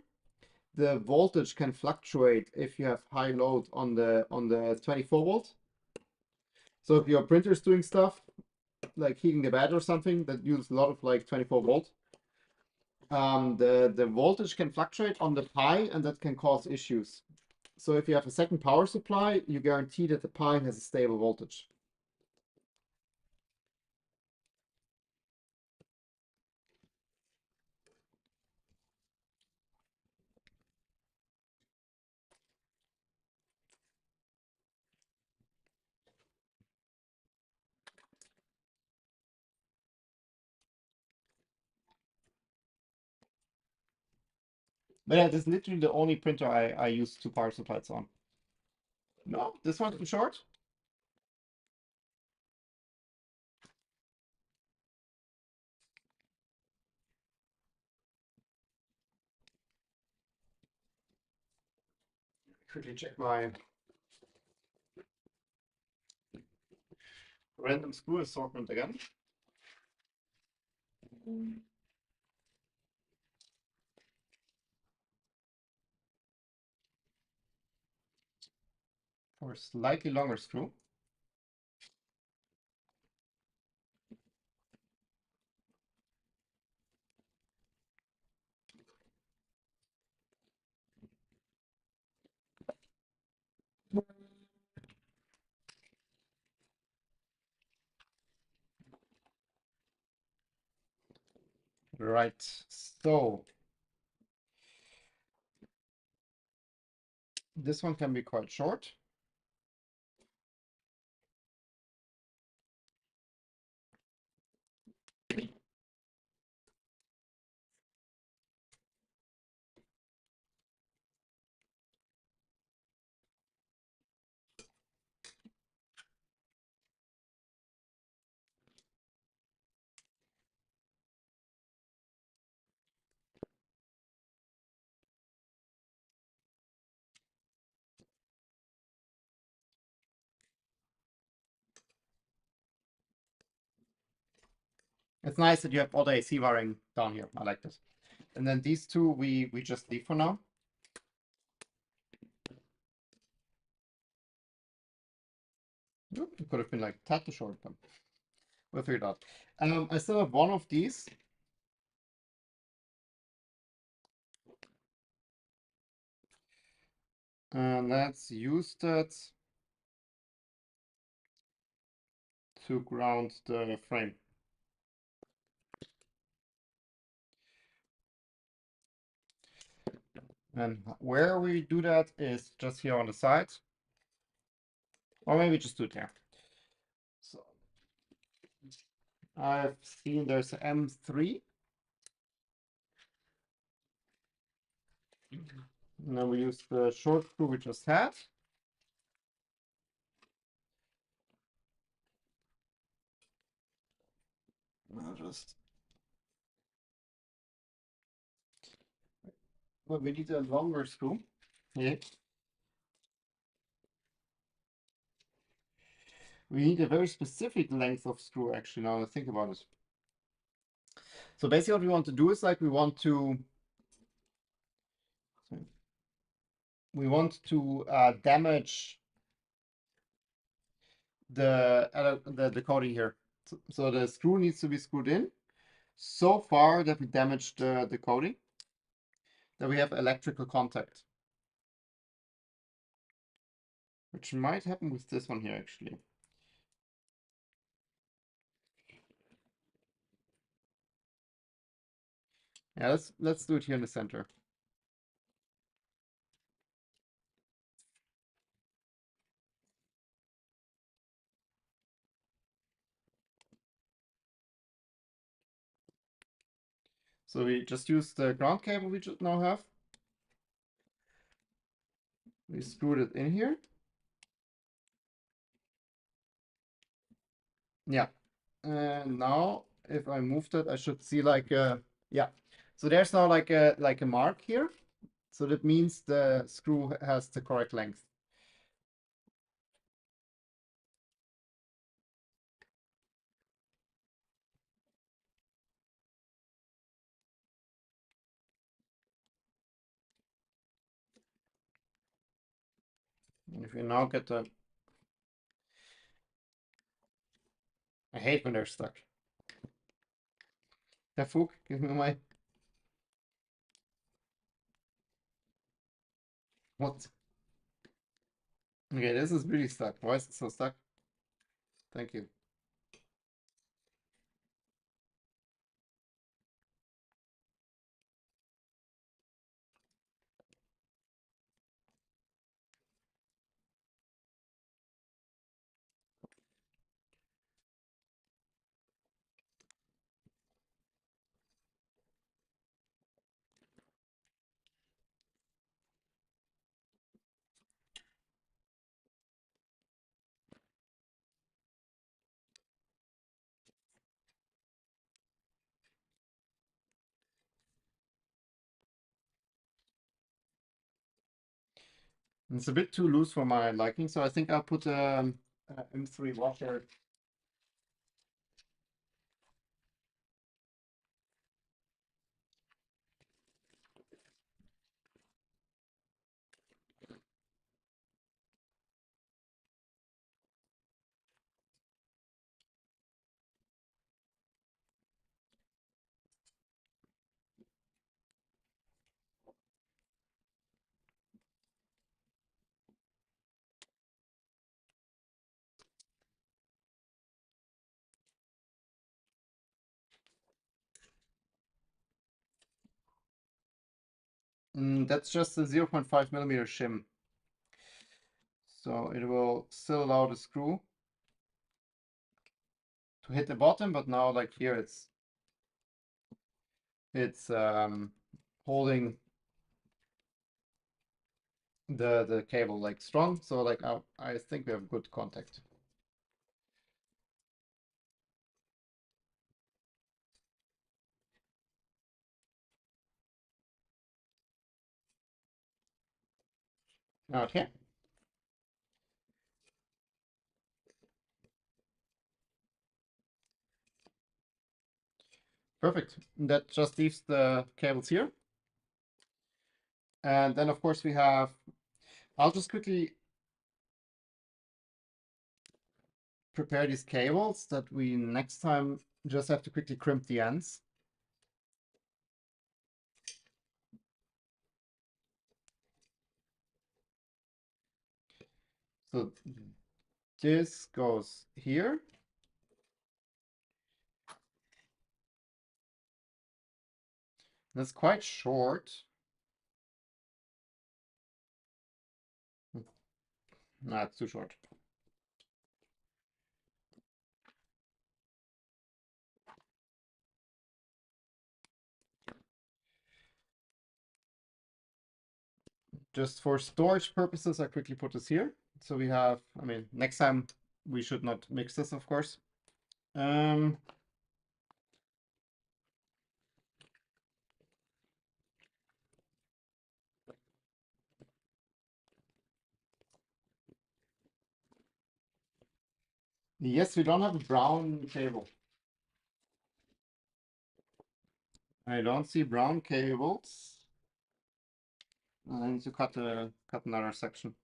the voltage can fluctuate if you have high load on the 24 volt. So if your printer is doing stuff like heating the bed or something that uses a lot of like 24 volt, the voltage can fluctuate on the Pi, and that can cause issues. So if you have a second power supply, you guarantee that the Pi has a stable voltage. But yeah, this is literally the only printer I use two power supplies on. No, this one's too short. Quickly check my random screw assortment again. For a slightly longer screw. Right, so this one can be quite short. It's nice that you have all the AC wiring down here. I like this. And then these two we just leave for now. Oop, it could have been like tad too short, but we'll figure it out. I still have one of these. And let's use that to ground the frame. And where we do that is just here on the side. Or maybe just do it there. So I've seen there's M3. And then we use the short screw we just had. I'll just. Well, we need a longer screw. Yeah. We need a very specific length of screw, actually, now that I think about it. So basically what we want to do is like we want to damage the coating here. So the screw needs to be screwed in so far that we damage the coating, that we have electrical contact. Which might happen with this one here, actually. Yeah, let's do it here in the center. So we just use the ground cable we just now have. We screwed it in here. Yeah. And now if I moved it, I should see like yeah. So there's now like a mark here. So that means the screw has the correct length. And if you now get the, I hate when they're stuck. Herr Fug, give me my, what? Okay, this is really stuck. Why is it so stuck? Thank you. It's a bit too loose for my liking, so I think I'll put a M3 washer. That's just a 0.5 millimeter shim. So it will still allow the screw to hit the bottom, but now like here it's holding the cable like strong. So like I think we have good contact. Okay. Perfect. That just leaves the cables here. And then of course we have, I'll just quickly prepare these cables that we next time just have to quickly crimp the ends. So this goes here. That's quite short. No, it's too short. Just for storage purposes, I quickly put this here. So we have, I mean, next time we should not mix this, of course. Yes, we don't have a brown cable. I don't see brown cables. I need to cut another section.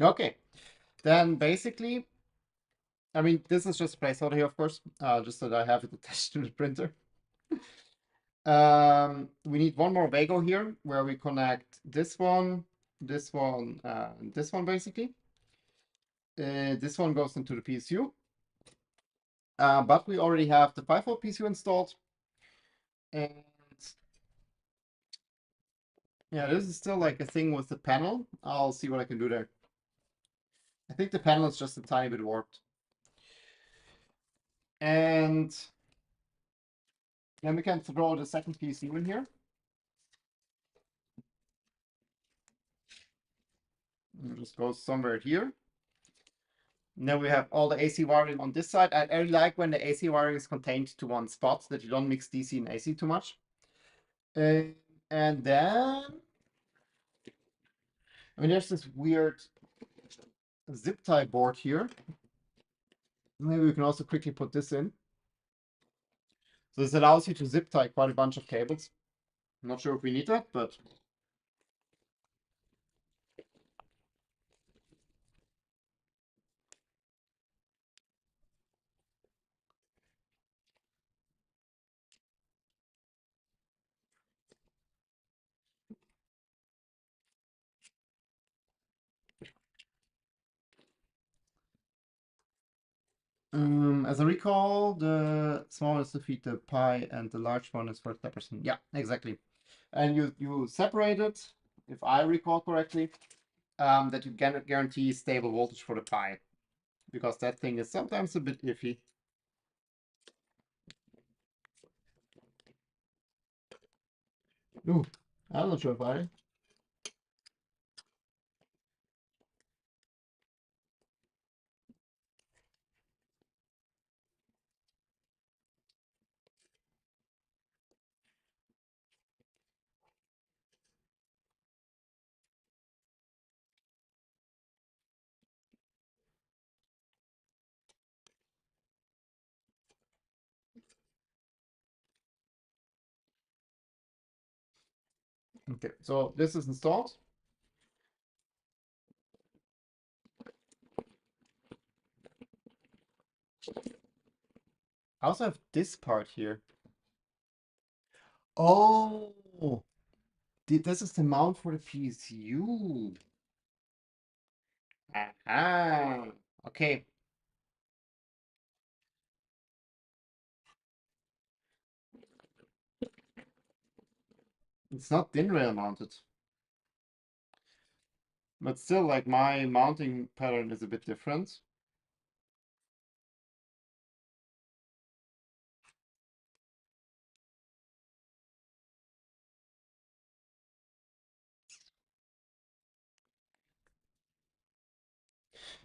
Okay, then basically, I mean, this is just a placeholder here, of course, just so that I have it attached to the printer. We need one more Vago here where we connect this one this one basically. This one goes into the PSU. But we already have the 5-volt PSU installed. And yeah, this is still like a thing with the panel. I'll see what I can do there. I think the panel is just a tiny bit warped. And then we can throw the second PSU in here. It just goes somewhere here. Now we have all the AC wiring on this side. I really like when the AC wiring is contained to one spot, that you don't mix DC and AC too much. And then, I mean, there's this weird zip tie board here. Maybe we can also quickly put this in. So this allows you to zip tie quite a bunch of cables. I'm not sure if we need that, but as I recall, the small one is to feed the pi and the large one is for the person. Yeah, exactly. And you separate it, if I recall correctly, that you can guarantee stable voltage for the pi, because that thing is sometimes a bit iffy. Ooh, I'm not sure if I. Okay, so this is installed. I also have this part here. Oh, this is the mount for the PSU. Ah, okay. It's not DIN rail mounted. But still, like, my mounting pattern is a bit different.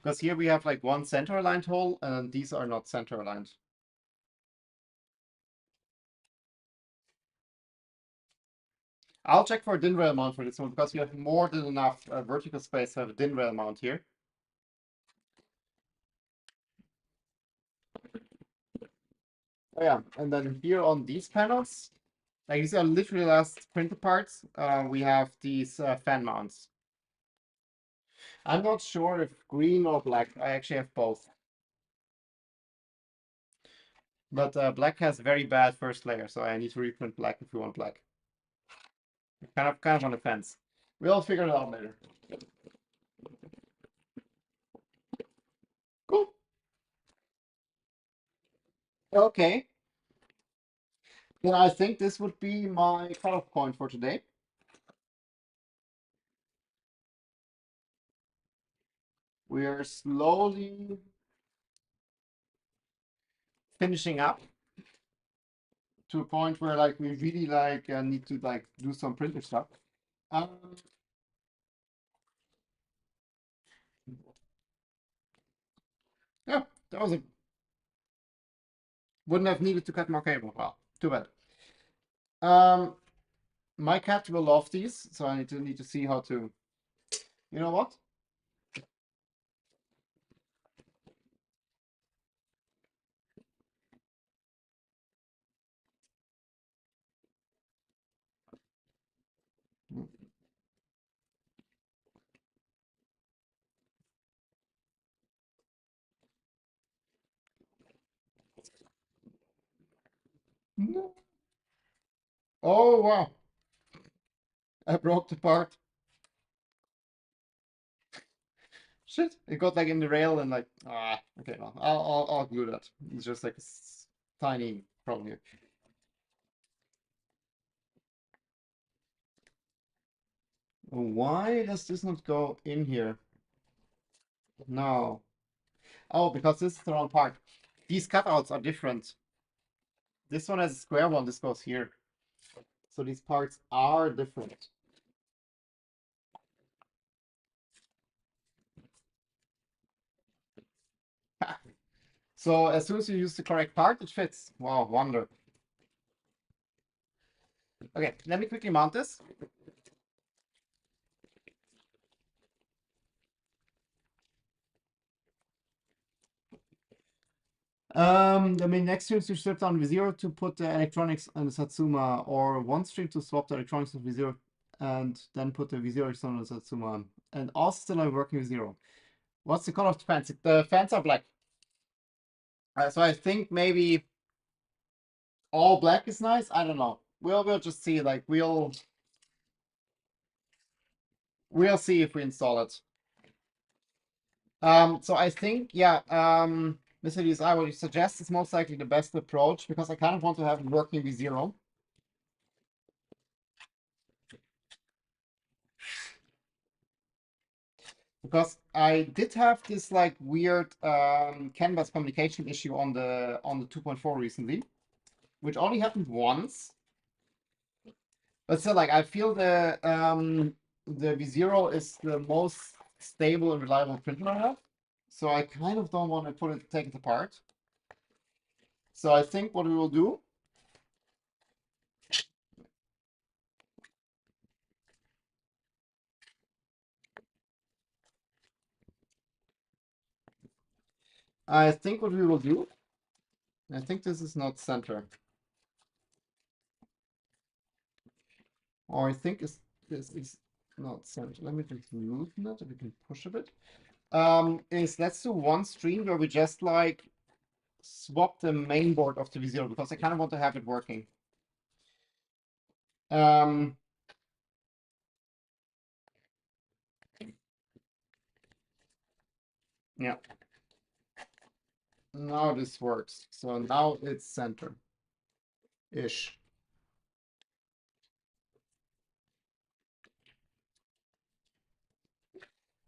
Because here we have like one center aligned hole, and these are not center aligned. I'll check for a DIN rail mount for this one, because we have more than enough vertical space to have a DIN rail mount here. Oh yeah, and then here on these panels, like these are literally last printed parts, we have these fan mounts. I'm not sure if green or black. I actually have both. But black has very bad first layer, so I need to reprint black if you want black. Kind of on the fence. We'll figure it out later. Cool. Okay. Then I think this would be my cutoff point for today. We are slowly finishing up to a point where like we really like need to like do some printer stuff. Um, yeah, that was a wouldn't have needed to cut more cable. Well, too bad. Um, my cat will love these, so I need to see how to. You know what? No. Oh wow! I broke the part. Shit, it got like in the rail and like, okay, well, I'll glue that. It's just like a tiny problem here. Why does this not go in here? No. Oh, because this is the wrong part. These cutouts are different. This one has a square one, this goes here. So these parts are different. So as soon as you use the correct part, it fits. Wow, wonder. Okay, let me quickly mount this. I mean, next stream to strip down V0 to put the electronics on the Satsuma, or one stream to swap the electronics with V0 and then put the V0 external on the Satsuma. And also still I'm working with zero. What's the color of the fans? The fans are black. So I think maybe all black is nice. I don't know. We'll just see. Like we'll see if we install it. So I think, yeah, Mr. DSI, what you suggest is most likely the best approach because I kind of want to have it working with zero. Because I did have this like weird CAN bus communication issue on the 2.4 recently, which only happened once. But still, like I feel the V0 is the most stable and reliable printer I have. So I kind of don't want to take it apart. So I think what we will do, I think what we will do, I think this is not center. Or I think this is not center. Let me just loosen it if we can push a bit. Is let's do one stream where we just like swap the main board of the V0 because I kind of want to have it working. Yeah. Now this works. So now it's center-ish.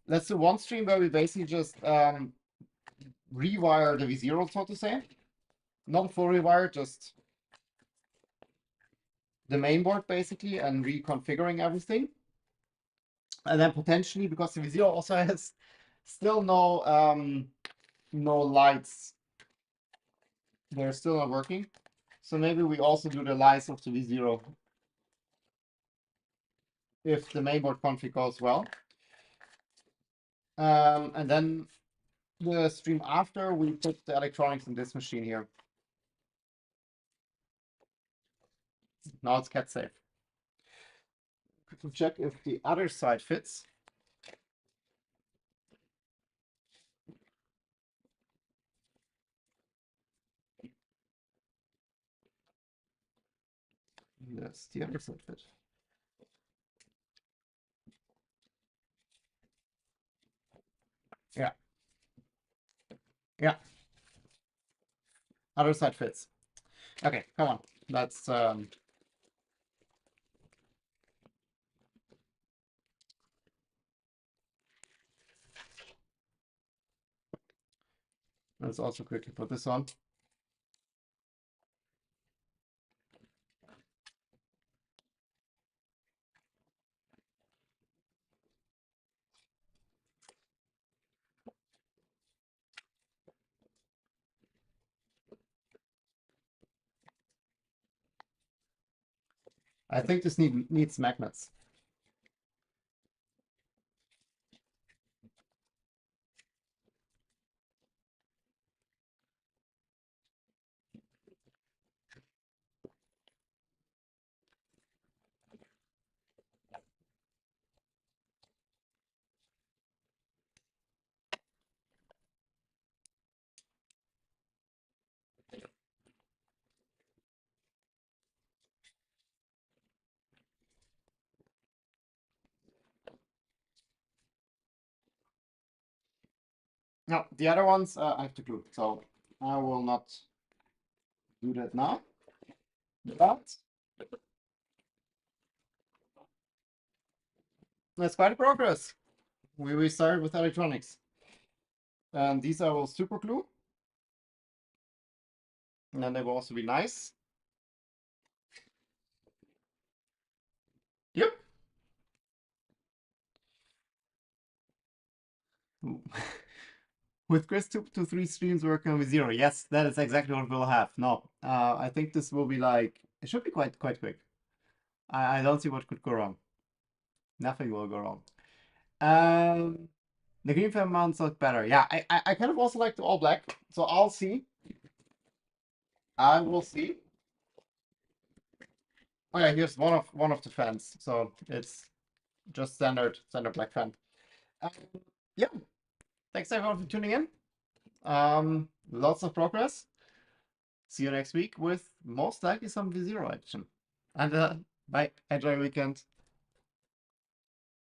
Let's do one stream where we basically just rewire the V0, so to say. Not full rewire, just the main board basically and reconfiguring everything. And then potentially, because the V0 also has still no lights. They're still not working. So maybe we also do the lights of the V0 if the mainboard config goes well. And then the stream after, we put the electronics in this machine here. Now it's cat safe. Quickly check if the other side fits. Yes, the other side fit. Yeah. Yeah. Other side fits. Okay, come on. Let's also quickly put this on. I think this needs magnets. No, the other ones I have to glue, so I will not do that now. But that's quite a progress. We started with electronics. And these I will super glue. And then they will also be nice. Yep. With Chris, 2 to 3 streams working with 0. Yes, that is exactly what we'll have. No, I think this will be like, it should be quite quick. I don't see what could go wrong. Nothing will go wrong. The green fan mounts look better. Yeah, I kind of also like the all black. So I'll see. I will see. Oh yeah, here's one of the fans. So it's just standard black fan. Um, yeah. Thanks everyone for tuning in. Lots of progress. See you next week with most likely some V0 action. And bye. Enjoy your weekend.